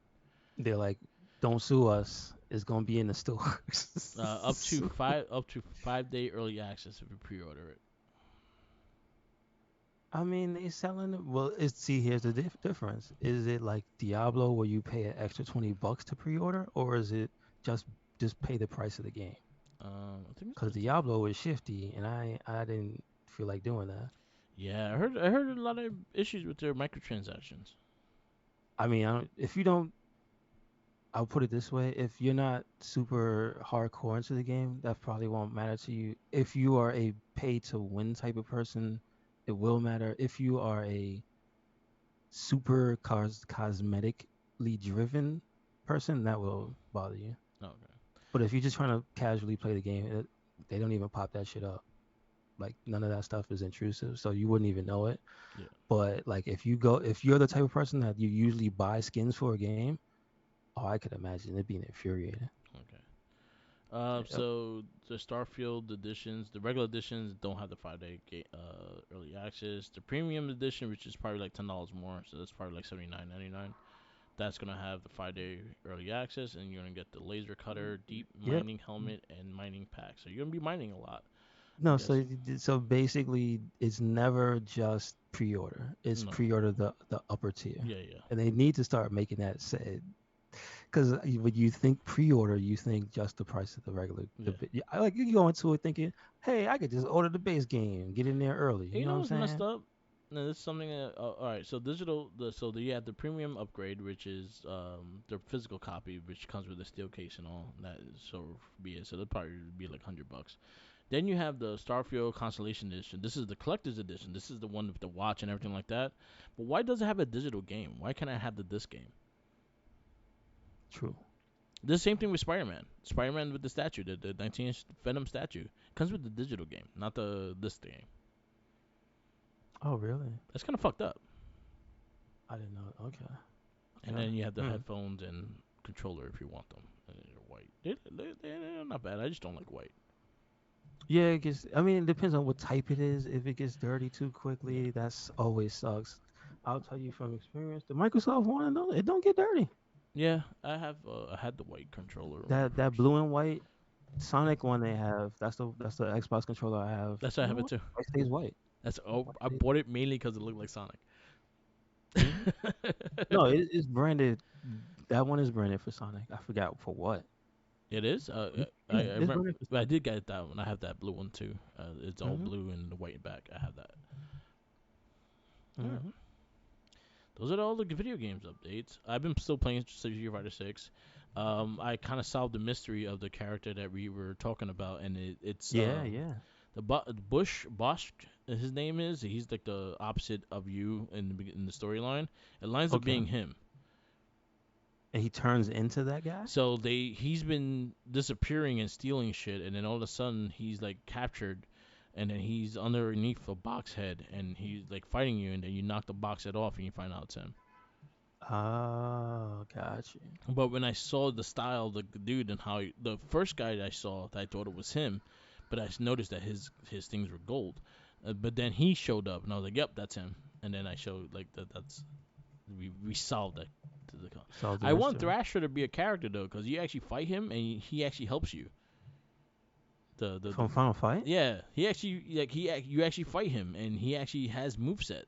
They're like, don't sue us. It's gonna be in the stores. Up to 5 day early access if you pre-order it. I mean, they selling it. Well, see, here's the difference. Is it like Diablo where you pay an extra $20 to pre-order, or is it just just pay the price of the game? I think it's Because just Diablo is shifty, and I didn't feel like doing that. Yeah, I heard a lot of issues with their microtransactions. I mean, if you don't, I'll put it this way: if you're not super hardcore into the game, that probably won't matter to you. If you are a pay to win type of person, it will matter. If you are a super cosmetically driven person, that will bother you. Okay. But if you're just trying to casually play the game, they don't even pop that shit up. Like none of that stuff is intrusive, so you wouldn't even know it. Yeah. But like if you're the type of person that you usually buy skins for a game, oh, I could imagine it being infuriating. Okay. Yep. So the Starfield editions, the regular editions don't have the 5 day early access. The premium edition, which is probably like $10 more, so that's probably like 79.99. That's gonna have the 5 day early access, and you're gonna get the laser cutter, deep Yep. mining helmet, and mining pack. So you're gonna be mining a lot, I No, guess. so basically, it's never just pre-order. It's No. pre-order the upper tier, Yeah, yeah, and they need to start making that said. Because when you think pre-order, you think just the price of the regular. yeah. I like you go into it thinking, hey, I could just order the base game, get in there early. And You you know know what I'm what's messed saying? up? No, this is something that. All right, so you have the premium upgrade, which is the physical copy, which comes with the steel case and all. That is so be it. So that'll probably be like $100. Then you have the Starfield Constellation Edition. This is the collector's edition. This is the one with the watch and everything like that. But why does it have a digital game? Why can't I have the disc game? True. The same thing with Spider-Man. Spider-Man with the statue, the 19-inch Venom statue, comes with the digital game, not the disc game. Oh, really? That's kind of fucked up. I didn't know. Okay. And Okay. then you have the Hmm. headphones and controller if you want them. And they're white. They're not bad. I just don't like white. Yeah, it gets. I mean, it depends on what type it is. If it gets dirty too Yeah. quickly, that's always sucks. I'll tell you from experience, the Microsoft one, and all, it don't get dirty. Yeah, I had the white controller when I That first. blue and white Sonic one they have. That's the Xbox controller I have. That's why I You have know it what? too. It stays white. Oh, White I stays. bought it mainly because it looked like Sonic. Hmm. No, it's branded. That one is branded for Sonic. I forgot for what. It is. I Yeah, it's remember. branded for I Sonic. did get that one. I have that blue one too. It's all Hmm. blue and the white back. I have that. Yeah. Hmm. Those are all the video games updates. I've been still playing Street Fighter 6. I kind of solved the mystery of the character that we were talking about, and it's Yeah, yeah. Bush Bosch. His name is. He's like the opposite of you in the storyline. It lines up Okay. being him. And he turns into that guy. So he's been disappearing and stealing shit, and then all of a sudden he's like captured, and then he's underneath a box head, and he's like fighting you, and then you knock the box head off, and you find out it's him. Oh, got you. But when I saw the style of the dude and how the first guy that I saw, I thought it was him, but I noticed that his things were gold. But then he showed up, and I was like, "Yep, that's him." And then I showed like that. That's we solved that. Solve the I want mystery. Thrasher to be a character though, because you actually fight him and he actually helps you. The From Final Fight? yeah, he actually you actually fight him and he actually has moveset.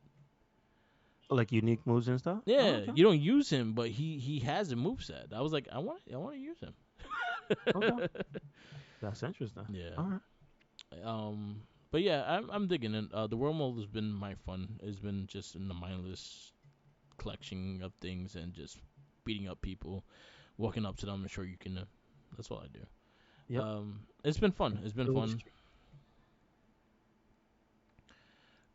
Like unique moves and stuff? Oh, Yeah, okay. you don't use him, but he has a moveset. I was like, I want to use him. Okay. That's interesting. Yeah. All right. But yeah, I'm digging it. The world mode has been my fun. It's been just in the mindless collection of things and just beating up people, walking up to them and sure you can. That's what I do. Yep. It's been fun. It's been Kill the fun. streak.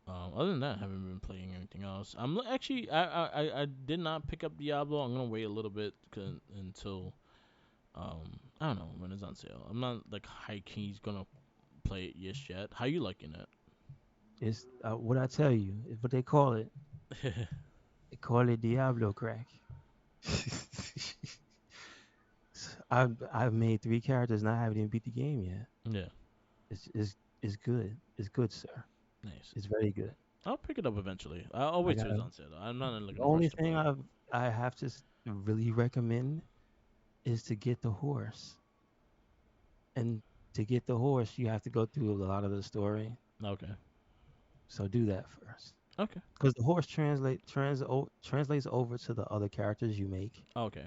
Other than that, I haven't been playing anything else. Actually, I did not pick up Diablo. I'm gonna wait a little bit until I don't know when it's on sale. I'm not like high keys gonna play it just yet. How you liking It's what I tell you. It's what they call it. it? They call it Diablo crack. I've made three characters and I haven't even beat the game yet. Yeah, It's good. It's good, sir. nice. It's very good. I'll pick it up eventually. I'll I wait till it's gotta. on sale. I'm not in like The a rush only to thing play it. I have to really recommend is to get the horse. And to get the horse, you have to go through a lot of the story. Okay. So do that first. Okay. Because the horse translates over to the other characters you make. Okay.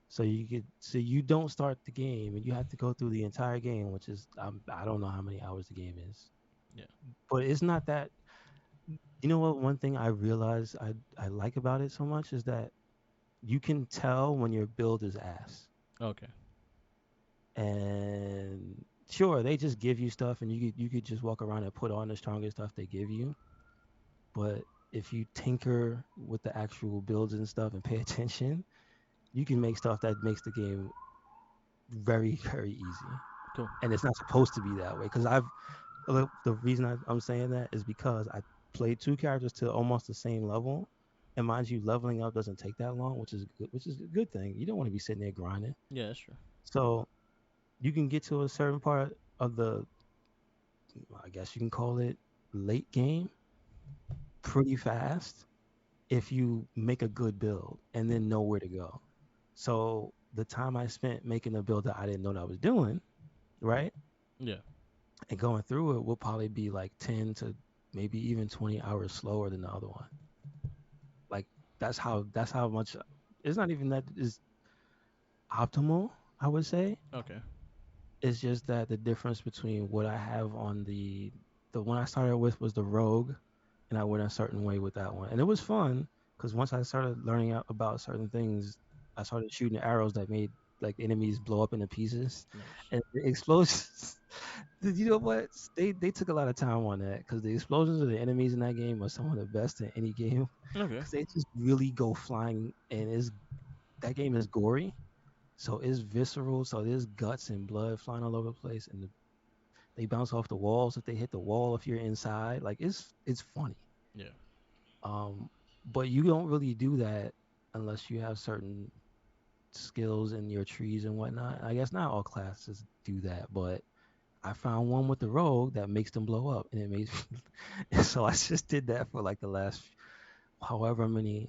So you don't start the game and you have to go through the entire game, which is I don't know how many hours the game is, Yeah. but it's not that. You know what? One thing I realized I like about it so much is that you can tell when your build is ass. Okay. And sure, they just give you stuff, and you could just walk around and put on the strongest stuff they give you. But if you tinker with the actual builds and stuff and pay attention, you can make stuff that makes the game very very easy. Cool. And it's not supposed to be that way because the reason I'm saying that is because I played two characters to almost the same level, and mind you, leveling up doesn't take that long, which is a good thing. You don't want to be sitting there grinding. Yeah, that's true. So you can get to a certain part of the, I guess you can call it late game, pretty fast if you make a good build and then know where to go. So the time I spent making a build that I didn't know that I was doing, right, Yeah. and going through it will probably be like 10 to maybe even 20 hours slower than the other one. Like that's how much. It's not even that is optimal, I would say. Okay. It's just that the difference between what I have on the one I started with was the rogue, and I went a certain way with that one, and it was fun because once I started learning about certain things, I started shooting arrows that made like enemies blow up into pieces, Nice. and the explosions. You know what? They took a lot of time on that because the explosions of the enemies in that game are some of the best in any game Okay. because they just really go flying, and is that game is gory, so it's visceral, so there's guts and blood flying all over the place, and they bounce off the walls if they hit the wall if you're inside. Like it's funny. Yeah. Um, but you don't really do that unless you have certain skills in your trees and whatnot. I guess not all classes do that, but I found one with the rogue that makes them blow up, and it makes. So I just did that for like the last however many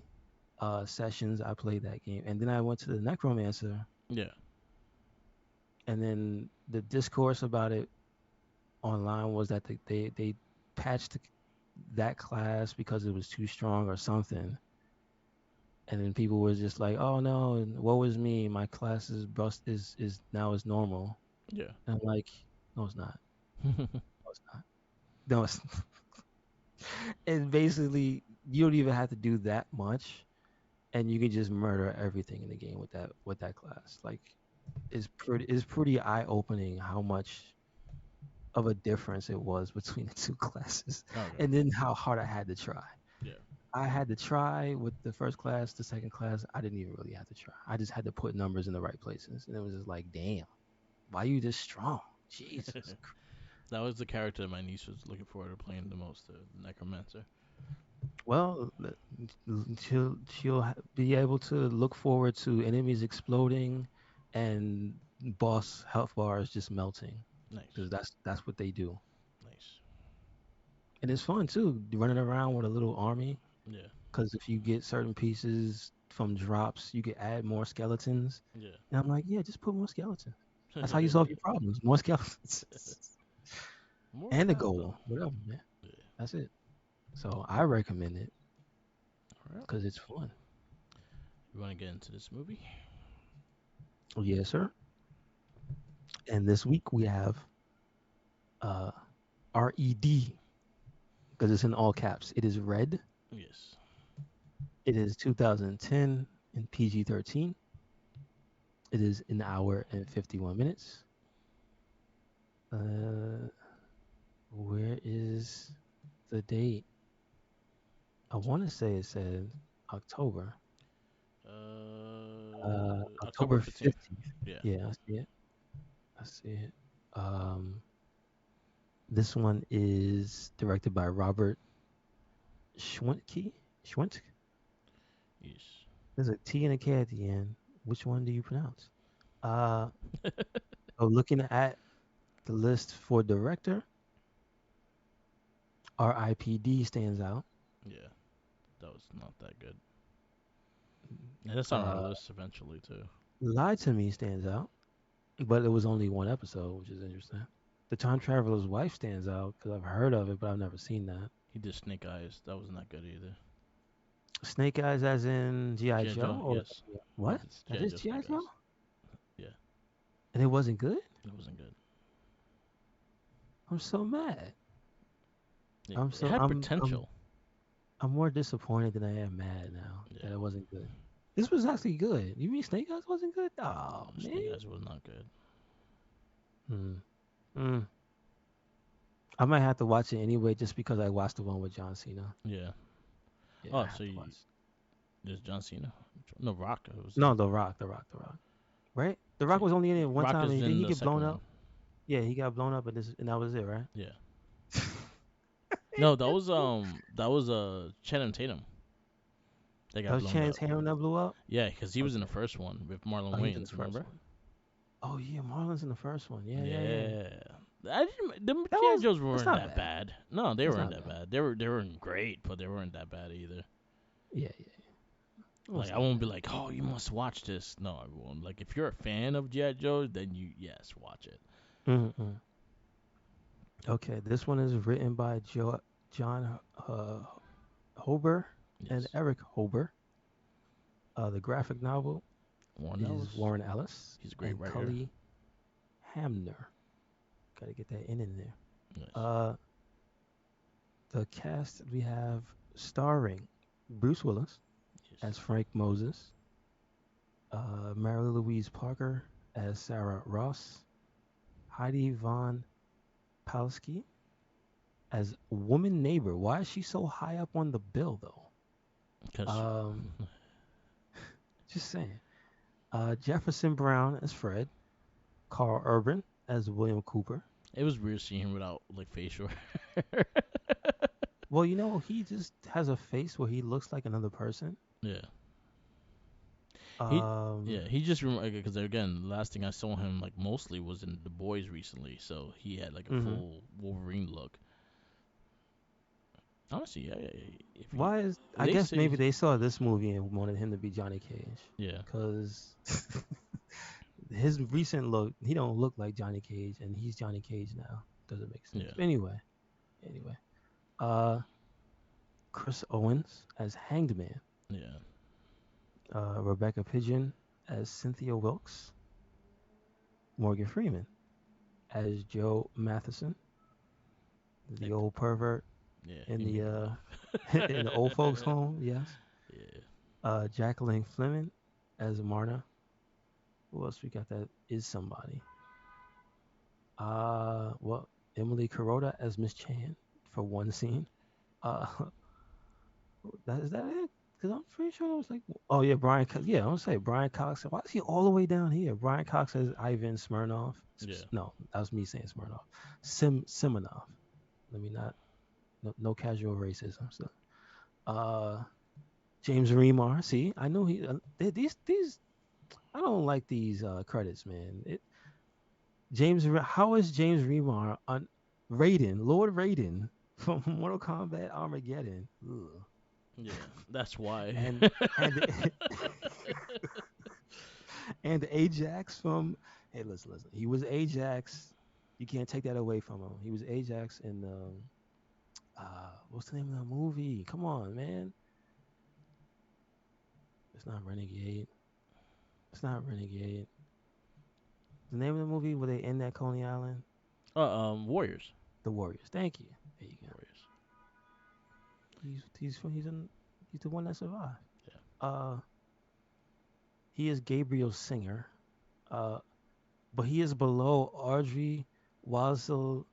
sessions I played that game, and then I went to the necromancer, Yeah. and then the discourse about it online was that they patched that class because it was too strong or something. And then people were just like, "Oh no, and woe is me. My class is bust is now is normal." Yeah. And I'm like, "No, it's not. No, it's not. No, it's." And basically, you don't even have to do that much, and you can just murder everything in the game with that class. Like, it's pretty eye opening how much of a difference it was between the two classes, Okay. and then how hard I had to try. Yeah. I had to try with the first class, the second class. I didn't even really have to try. I just had to put numbers in the right places, and it was just like, damn, why you this strong? Jesus. That was the character my niece was looking forward to playing the most, the Necromancer. Well, she'll be able to look forward to enemies exploding, and boss health bars just melting, Nice. because that's what they do, Nice. and it's fun too, running around with a little army. Yeah. Because if you get certain pieces from drops, you can add more skeletons. Yeah. And I'm like, yeah, just put more skeletons. That's how you solve your problems. More skeletons. More And the crap golem. though. Whatever, man. Yeah. That's it. So I recommend it All right. because it's fun. You want to get into this movie? Yes, sir. And this week we have uh, RED because it's in all caps. It is red. Yes. It is 2010 in PG-13. It is an hour and 51 minutes. Uh, where is the date? I want to say it said October. October October 15th. 15th. Yeah. Yeah, I see it. I see it. Um, this one is directed by Robert Schwentke. Schwentke? Yes. There's a T and a K at the end. Which one do you pronounce? Uh, oh, looking at the list for director, RIPD stands out. Yeah. That was not that good. And that's on our Uh, list eventually too. Lie to Me stands out, but it was only one episode, which is interesting. The Time Traveler's Wife stands out because I've heard of it, but I've never seen that. He did Snake Eyes. That wasn't that good either. Snake Eyes, as in GI G.I. Joe, Joe. or Yes. He what? did That G.I. is Joe GI Snake Joe, Eyes. Yeah. and it wasn't good. It wasn't good. I'm so mad. It had I'm potential. I'm more disappointed than I am mad now Yeah. that it wasn't good. This was actually good. You mean Snake Eyes wasn't good? Oh man. Snake Eyes was not good. Hmm. Mm. I might have to watch it anyway, just because I watched the one with John Cena. Yeah. Yeah, I Oh, have so to watch. there's John Cena. No, Rock. It was No, The Rock. Right? The Rock see, was only in it one Rock time, is and didn't in he the get blown second one. up? Yeah, he got blown up, and that was it, right? Yeah. No, that was Channing Tatum that That got was blown Channing up. Tatum that blew up. Yeah, because he was in the Okay. first one with Marlon Oh, he was in the Wayans. first Remember? one. Oh yeah, Marlon's in the first one. Yeah. Yeah. I didn't. The That GI was. Joes That's weren't not that bad. bad. No, they That's weren't not that bad. bad. They weren't great, but they weren't that bad either. Yeah. Like That's I not won't be bad. like, oh, you must watch this. No, I won't. Like if you're a fan of GI Joe, then you yes watch it. Mm-mm. Okay, this one is written by John Hober and Yes, Eric Hober. The graphic novel Warren is Ellis. Warren Ellis He's a great and writer. Cully Hamner. Got to get that in there. Yes. Uh, the cast we have starring Bruce Willis Yes. as Frank Moses, Mary Louise Parker as Sarah Ross, Heidi Von Palski as woman neighbor. Why is she so high up on the bill though? Because Um, just saying. Jefferson Brown as Fred, Carl Urban as William Cooper. it was weird seeing him without like facial. Well, he just has a face where he looks like another person. Yeah. He Um, he just because again, the last thing I saw him like mostly was in The Boys recently, so he had like a mhm. full Wolverine look. Honestly, if he, Why is I they guess say maybe they saw this movie and wanted him to be Johnny Cage yeah, because his recent look, he don't look like Johnny Cage, and he's Johnny Cage now. Doesn't make sense. yeah, But anyway, uh, Chris Owens as Hanged Man, yeah, Rebecca Pigeon as Cynthia Wilkes, Morgan Freeman as Joe Matheson, the like old pervert yeah, in he the made me laugh. in the old folks home. Yes, Yeah, Jacqueline Fleming as Marna. Who else we got that is somebody? Well, Emily Kuroda as Miss Chan for one scene. Uh, that is that it? Because I'm pretty sure it was like, oh yeah, Yeah, I'm gonna say Brian Cox. Why is he all the way down here? Brian Cox as Ivan Smirnov. yeah. No, that was me saying Smirnov. Simonov. Let me not. No casual racism. So, uh, James Remar. See, I know he. These. I don't like these credits, man. How is James Remar on Raiden, Lord Raiden from Mortal Kombat Armageddon? Ugh. Yeah, that's why. And and and Ajax from hey, listen. He was Ajax. You can't take that away from him. He was Ajax in what's the name of the movie? Come on, man. It's not Renegade. It's not Renegade. The name of the movie where they end at Coney Island? Warriors. The Warriors. Thank you. There you go. Warriors. He's the one that survived. Yeah. Uh, he is Gabriel Singer. Uh, but he is below Audrey Wasilewski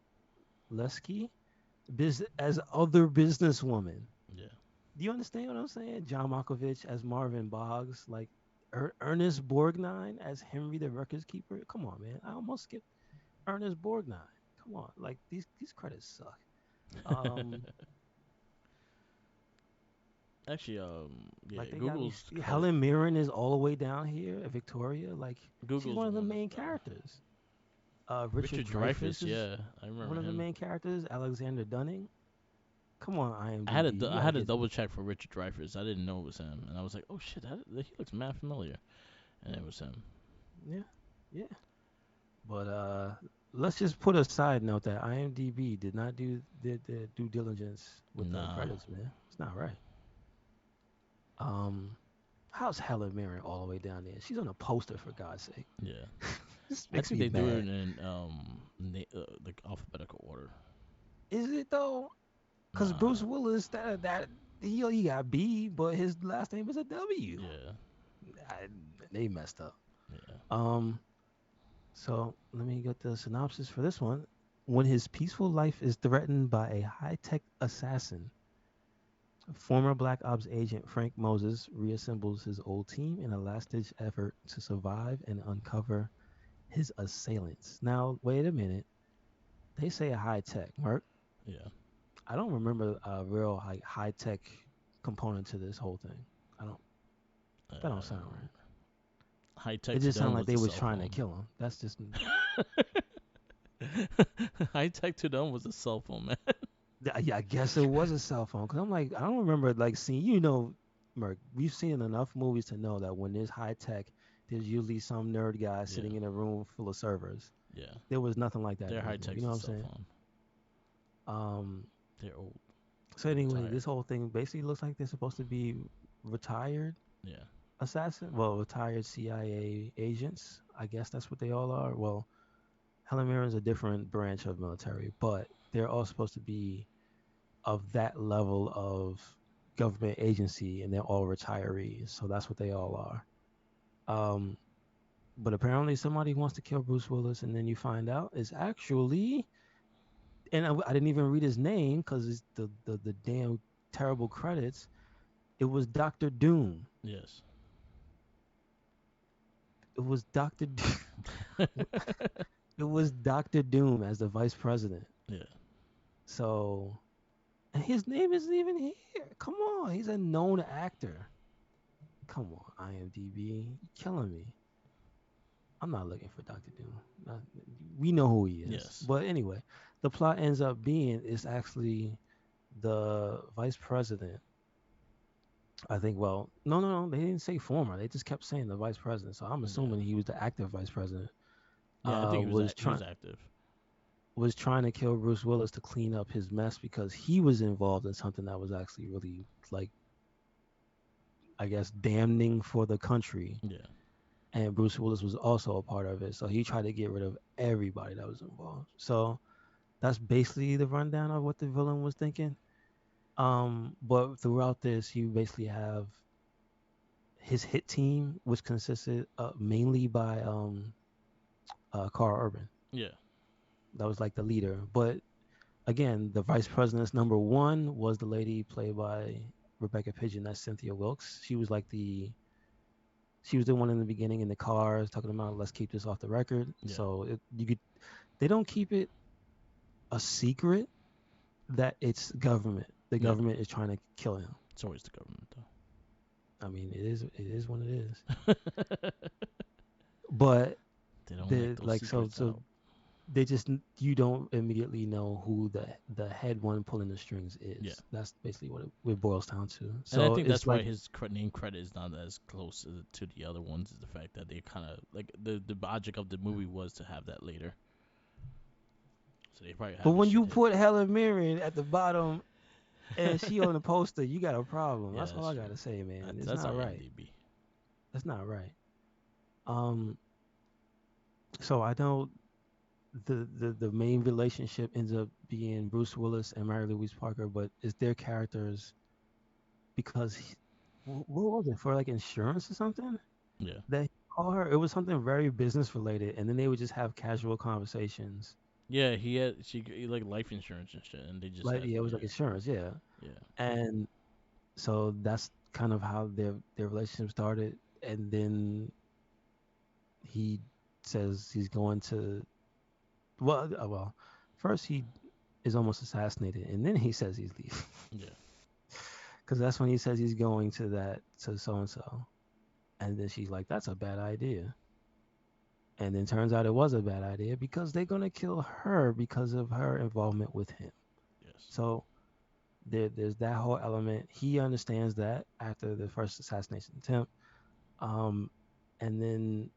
as other businesswoman. Yeah. Do you understand what I'm saying? John Malkovich as Marvin Boggs, like Ernest Borgnine as Henry the Records Keeper. Come on, man. I almost skipped Ernest Borgnine. Come on, like these credits suck. Um, Actually, yeah, like they got me. Google's cut. Helen Mirren is all the way down here. Victoria, like she's Google's one the of the one main that's characters. Richard Richard Dreyfuss Dreyfuss. is Yeah, I one remember of the him. main characters. Alexander Dunning. Come on, IMDb. You I gotta had to get double check for Richard Dreyfuss. I didn't know it was him, and I was like, oh shit, he looks mad familiar, and it was him. yeah, yeah. But let's just put a side note that IMDb did not do their due diligence with the Nah, credits, man. It's not right. Um, how's Helen Mirren all the way down there? She's on a poster for God's sake. yeah. This I makes think me they do it mad. in like alphabetical order. Is it though? Because Nah, Bruce Willis, that. he got B, but his last name is a W. Yeah. I, they messed up. Yeah. Um, so let me get the synopsis for this one. When his peaceful life is threatened by a high-tech assassin, former Black Ops agent Frank Moses reassembles his old team in a last-ditch effort to survive and uncover his assailants. Now, wait a minute. They say high-tech, Mark. Yeah. I don't remember a real high-tech component to this whole thing. I don't. That don't sound right. High It tech to just them sounded like was they the was cell trying to phone. kill him. That's just High tech to them was a cell phone, man. Yeah, I guess it was a cell phone. Cause I'm like, I don't remember like seeing, Merc, we've seen enough movies to know that when there's high tech, there's usually some nerd guy Yeah. sitting in a room full of servers. Yeah. There was nothing like that Their in high this movie. You tech's know a what I'm cell saying? phone. Um, They're old. so They're anyway, this retired. whole thing basically looks like they're supposed to be retired Yeah. assassin. Well, retired CIA agents. I guess that's what they all are. Well, Helen Mirren's a different branch of military, but they're all supposed to be of that level of government agency, and they're all retirees. So that's what they all are. Um, but apparently somebody wants to kill Bruce Willis, and then you find out it's actually, and I didn't even read his name because it's the damn terrible credits. It was Doctor Doom. Yes. It was Doctor. It was Doctor Doom as the vice president. Yeah. So, and his name isn't even here. Come on, he's a known actor. Come on, IMDb, you killing me. I'm not looking for Doctor Doom. We know who he is. Yes. But anyway, the plot ends up being is actually the vice president. I think. Well, no. They didn't say former. They just kept saying the vice president. So I'm Yeah. assuming he was the active vice president. Yeah. I think Was he was trying active. was trying to kill Bruce Willis to clean up his mess because he was involved in something that was actually really like, I guess, damning for the country. Yeah. And Bruce Willis was also a part of it. So he tried to get rid of everybody that was involved. So that's basically the rundown of what the villain was thinking. But throughout this, you basically have his hit team, which consisted mainly by Carl Urban. Yeah. That was like the leader. But again, the vice president's number one was the lady played by Rebecca Pigeon. That's Cynthia Wilkes. She was the one in the beginning in the cars talking about let's keep this off the record. Yeah. So they don't keep it a secret that it's government. The Yeah. government is trying to kill him. It's always the government, I mean, it is what it is. though. But They don't let the those like secrets so out. they just you don't immediately know who the head one pulling the strings Yeah. is. That's basically what it boils down to. And I So think it's that's why like, his name credit is not as close to the other ones. Is the fact that they kind of like the object of the movie was to have that later, so they probably but have his when shit you hidden. put Helen Mirren at the bottom and she on the poster, you got a problem. Yeah, That's all that's I true. gotta say, man. It's That's not right. IMDb. That's not right. Um, so I know the main relationship ends up being Bruce Willis and Mary Louise Parker, but it's their characters because what was it for, like insurance or something Yeah. that he called her? It was something very business related, and then they would just have casual conversations. Yeah, he like life insurance and shit, and they just Like had yeah, it was like yeah, insurance, yeah. yeah, And so that's kind of how their relationship started. And then he says he's going to well, first he is almost assassinated, and then he says he's leaving yeah, because that's when he says he's going to so and so, and then she's like, "That's a bad idea." And then turns out it was a bad idea because they're gonna kill her because of her involvement with him. yes, So there's that whole element. He understands that after the first assassination attempt, um, and then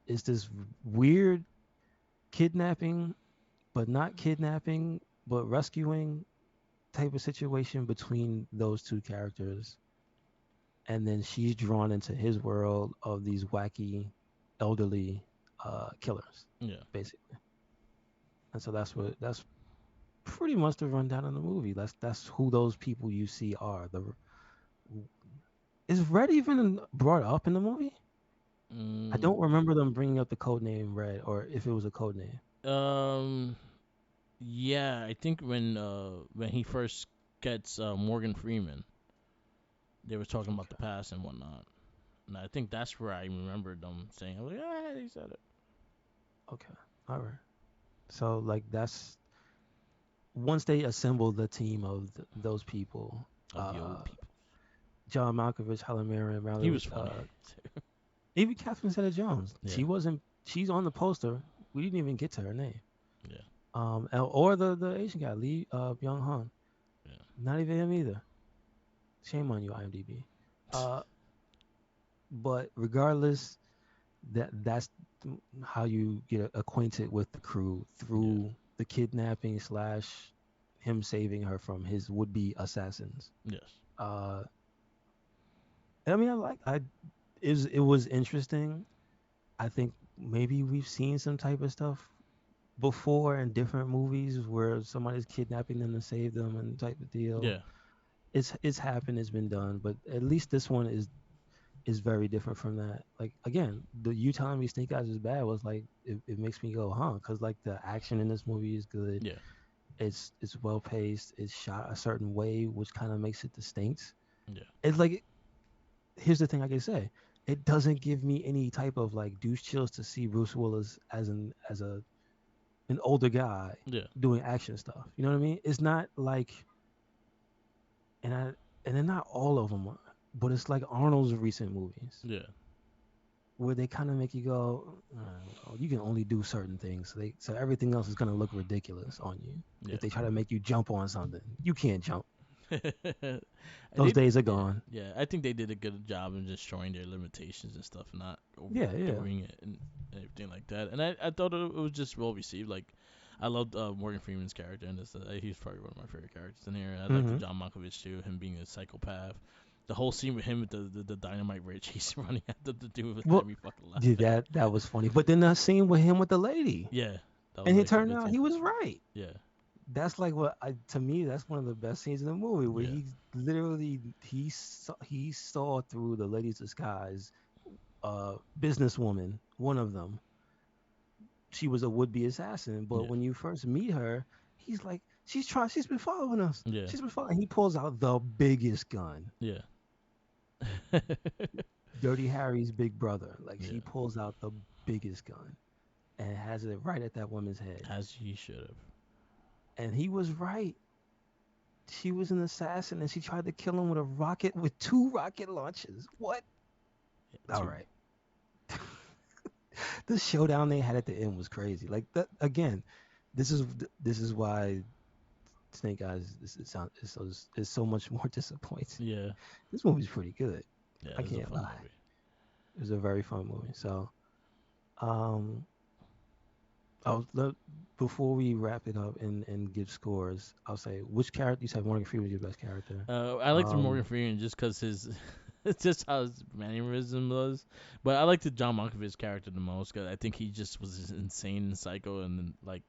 it's this weird kidnapping, but not kidnapping, but rescuing type of situation between those two characters. And then she's drawn into his world of these wacky elderly killers, yeah, basically. And so that's what that's pretty much the rundown of the movie. That's who those people you see are. The is Red even brought up in the movie? I Mm, don't remember them bringing up the code name Red, or if it was a code name. um, yeah, I think when he first gets Morgan Freeman, they were talking about the Okay, past and whatnot. And I think that's where I remember them saying, like, ah, he said it. okay, all right. So like that's once they assemble the team of those people. Of the old people. John Malkovich, Helen Mirren, He rather, was funny. even Catherine Zeta-Jones. Yeah, She wasn't. She's on the poster. We didn't even get to her name. yeah, Or the Asian guy, Lee Byung Hun. yeah, Not even him either. Shame on you, IMDb. Uh, but regardless, that's how you get acquainted with the crew yeah, through the kidnapping slash him saving her from his would-be assassins. yes, Uh, I mean, it was interesting. I think maybe we've seen some type of stuff before in different movies where somebody's kidnapping them to save them and type of deal. yeah, It's happened, it's been done, but at least this one is very different from that. Like again, the you telling me Snake Eyes is bad was like it makes me go, huh? Because like the action in this movie is good. yeah, It's well paced. It's shot a certain way, which kind of makes it distinct. yeah, It's like here's the thing I can say. It doesn't give me any type of like douche chills to see Bruce Willis as an older guy yeah, doing action stuff. You know what I mean? It's not like and I and they're not all of them, but it's like Arnold's recent movies yeah, where they kind of make you go, well, you can only do certain things, so everything else is gonna look ridiculous on you yeah. if they try to make you jump on something. You can't jump. And Those they, days are yeah, gone. yeah. I think they did a good job in just showing their limitations and stuff, not Yeah, yeah. overdoing it and everything like that. And I thought it was just well received. Like, I loved Morgan Freeman's character in this. He's probably one of my favorite characters in here. I like the Mm-hmm. John Malkovich too, him being a psychopath. The whole scene with him with the dynamite ridge he's running after the dude had Well, me fucking yeah, laughing. that was funny. But then that scene with him with the lady, Yeah, that was and it actually turned good out too. he was right. Yeah, That's like to me that's one of the best scenes in the movie where yeah, he literally he saw through the lady's disguise, businesswoman, one of them. She was a would-be assassin, but yeah, when you first meet her, he's like, she's been following us. yeah, She's been following. He pulls out the biggest gun, yeah, Dirty Harry's big brother. Like yeah. he pulls out the biggest gun and has it right at that woman's head. As he should have. And he was right. She was an assassin and she tried to kill him with a rocket with two rocket launches. What? Yeah, All too. right. The showdown they had at the end was crazy. Like that again. This is why Snake Eyes is so much more disappointing. Yeah, This movie's pretty good. yeah. I It was a can't fun lie. movie. It was a very fun movie. So, um, before we wrap it up and give scores, I'll say which character you said Morgan Freeman was your best character. I liked the Morgan Um, Freeman just because his, it's just how his mannerism was. But I liked the John Malkovich character the most because I think he just was just insane and psycho, and then, like,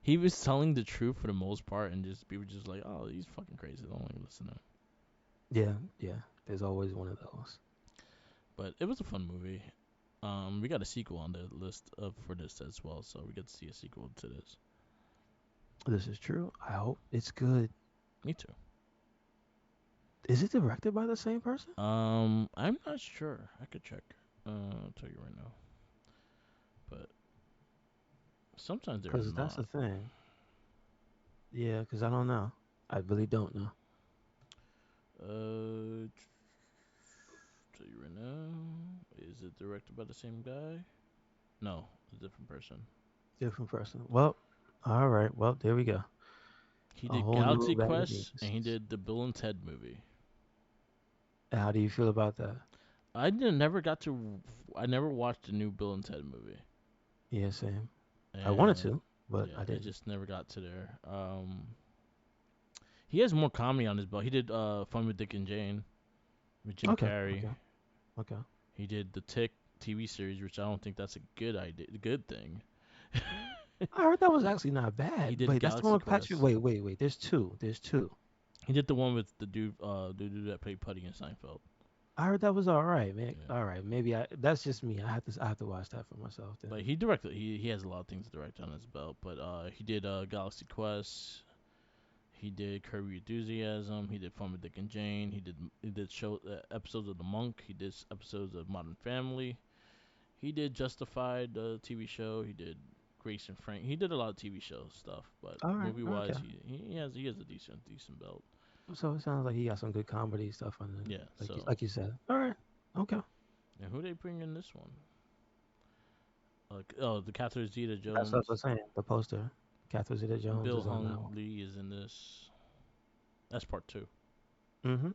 he was telling the truth for the most part, and just people just like, oh, he's fucking crazy. I don't want to listen to him. yeah, yeah. There's always one of those. But it was a fun movie. We got a sequel on the list of for this as well, so we get to see a sequel to this. This is true. I hope it's good. Me too. Is it directed by the same person? I'm not sure. I could check. I'll tell you right now. But sometimes they're Because that's the not. thing. Yeah, because I don't know. I really don't know. Uh, tell you right now. Is it directed by the same guy? No, it's a different person. Different person. Well, all right. Well, there we go. He A did whole new Galaxy bag of Quest and beans. he did the Bill and Ted movie. How do you feel about that? Never got to. I never watched the new Bill and Ted movie, Yeah, same. I wanted and to, but yeah, I it didn't. just never got to there. He has more comedy on his belt. He did Fun with Dick and Jane with Jim Okay, Carrey. okay, okay. He did the Tick TV series, which I don't think that's a good idea, good thing. I heard that was actually not He bad. did Wait, that's the one Galaxy with Patrick. Quest. Wait. There's two. There's two. He did the one with the dude that played Putty in Seinfeld. I heard that was all right, man. Yeah. All right, maybe that's just me. I have to watch that for myself then. But he directed. He has a lot of things to direct on his belt. But he did Galaxy Quest. He did Curb Your Enthusiasm. He did Fun with Dick and Jane. He did show episodes of The Monk. He did episodes of Modern Family. He did Justified, the TV show. He did Grace and Frank. He did a lot of TV show stuff, but All right, movie okay. wise, he has a decent belt. So it sounds like he got some good comedy stuff on it, Yeah. So like you said. All right, okay. and who they bring in this one? The Catherine That's what I Zeta-Jones. was saying. The poster, Catherine Zeta-Jones Bill is on that Hung one. Lee is in this. That's part two. Mm-hmm.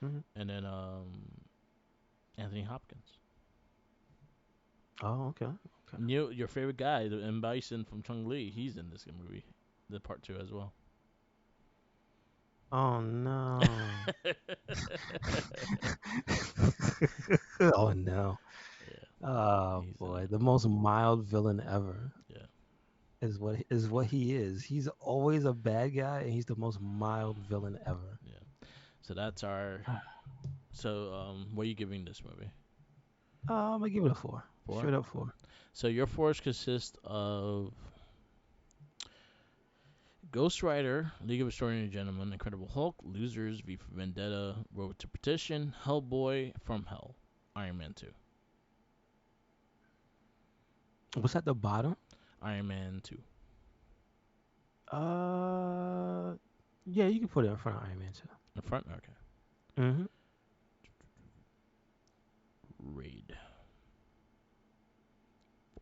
Mm-hmm. And then Anthony Hopkins. Oh, okay. Okay. Your favorite guy, the M Bison from Chung Lee, he's in this movie, the part two as well. Oh no. Oh no. Yeah, Oh he's in boy, it. the most mild villain ever Yeah, is what he is. He's always a bad guy, and he's the most mild villain ever. yeah. So that's our. So what are you giving this movie? I'm gonna give it a four. Four. Straight up four. So your fours consist of Ghost Rider, League of Extraordinary Gentlemen, Incredible Hulk, Losers, V for Vendetta, Road to Petition, Hellboy, From Hell, Iron Man 2. What's at the bottom? Iron Man 2. Uh, yeah, you can put it in front of Iron Man too. In front? Okay. Mm-hmm. Raid.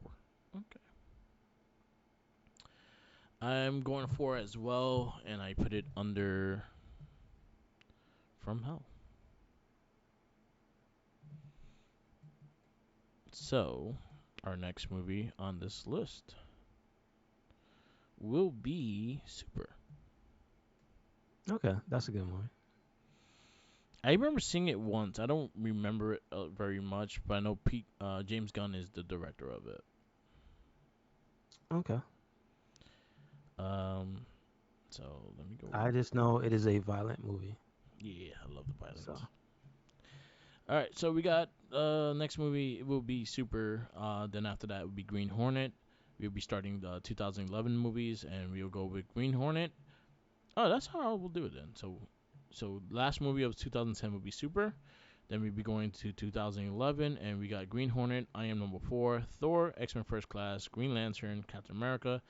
4. Okay. I'm going 4 as well, and I put it under From Hell. So, our next movie on this list will be Super. Okay, that's a good one. I remember seeing it once. I don't remember it very much, but I know James Gunn is the director of it. Okay. Um, so let me go. I just know it is a violent movie. Yeah, I love the violence. So All right, so we got next movie will be Super. Then after that would be Green Hornet. We'll be starting the 2011 movies, and we'll go with Green Hornet. Oh, that's how we'll do it then. So last movie of 2010 will be Super. Then we'll be going to 2011, and we got Green Hornet, I Am Number 4, Thor, X-Men First Class, Green Lantern, Captain America,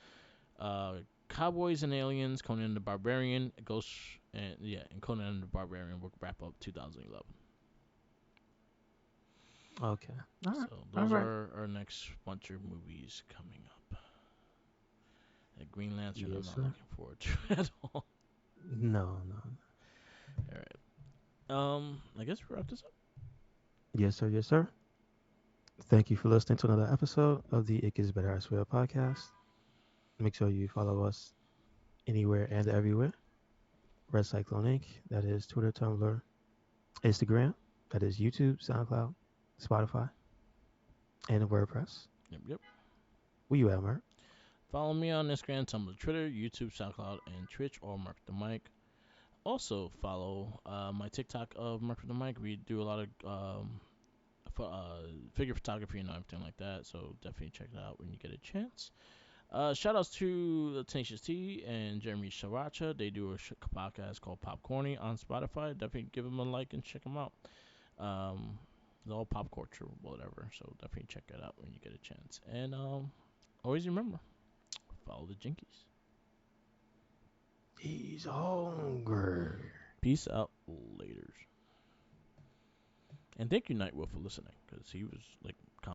uh, Cowboys and Aliens, Conan the Barbarian, Ghost, and Conan the Barbarian will wrap up 2011. okay. All right. So All those right. are our next bunch of movies coming up. Green Lantern, I'm Yes, not sir. looking forward to at all. No, no. All right. I guess we wrap this up. Yes, sir. Yes, sir. Thank you for listening to another episode of the It Gets Better I Swear podcast. Make sure you follow us anywhere and everywhere. Red Cyclone Inc. That is Twitter, Tumblr, Instagram. That is YouTube, SoundCloud, Spotify, and WordPress. Yep. Where you at, Mark? Follow me on Instagram, Tumblr, Twitter, YouTube, SoundCloud, and Twitch, or Mark the Mic. Also follow my TikTok of Mark the Mic. We do a lot of figure photography and everything like that. So definitely check it out when you get a chance. Shout outs to Tenacious T and Jeremy Sharacha. They do a podcast called Popcorny on Spotify. Definitely give them a like and check them out. It's all pop culture, whatever. So definitely check it out when you get a chance. And always remember, follow the Jinkies. He's hungry. Peace out, laters. And thank you, Nightwolf, for listening, because he was like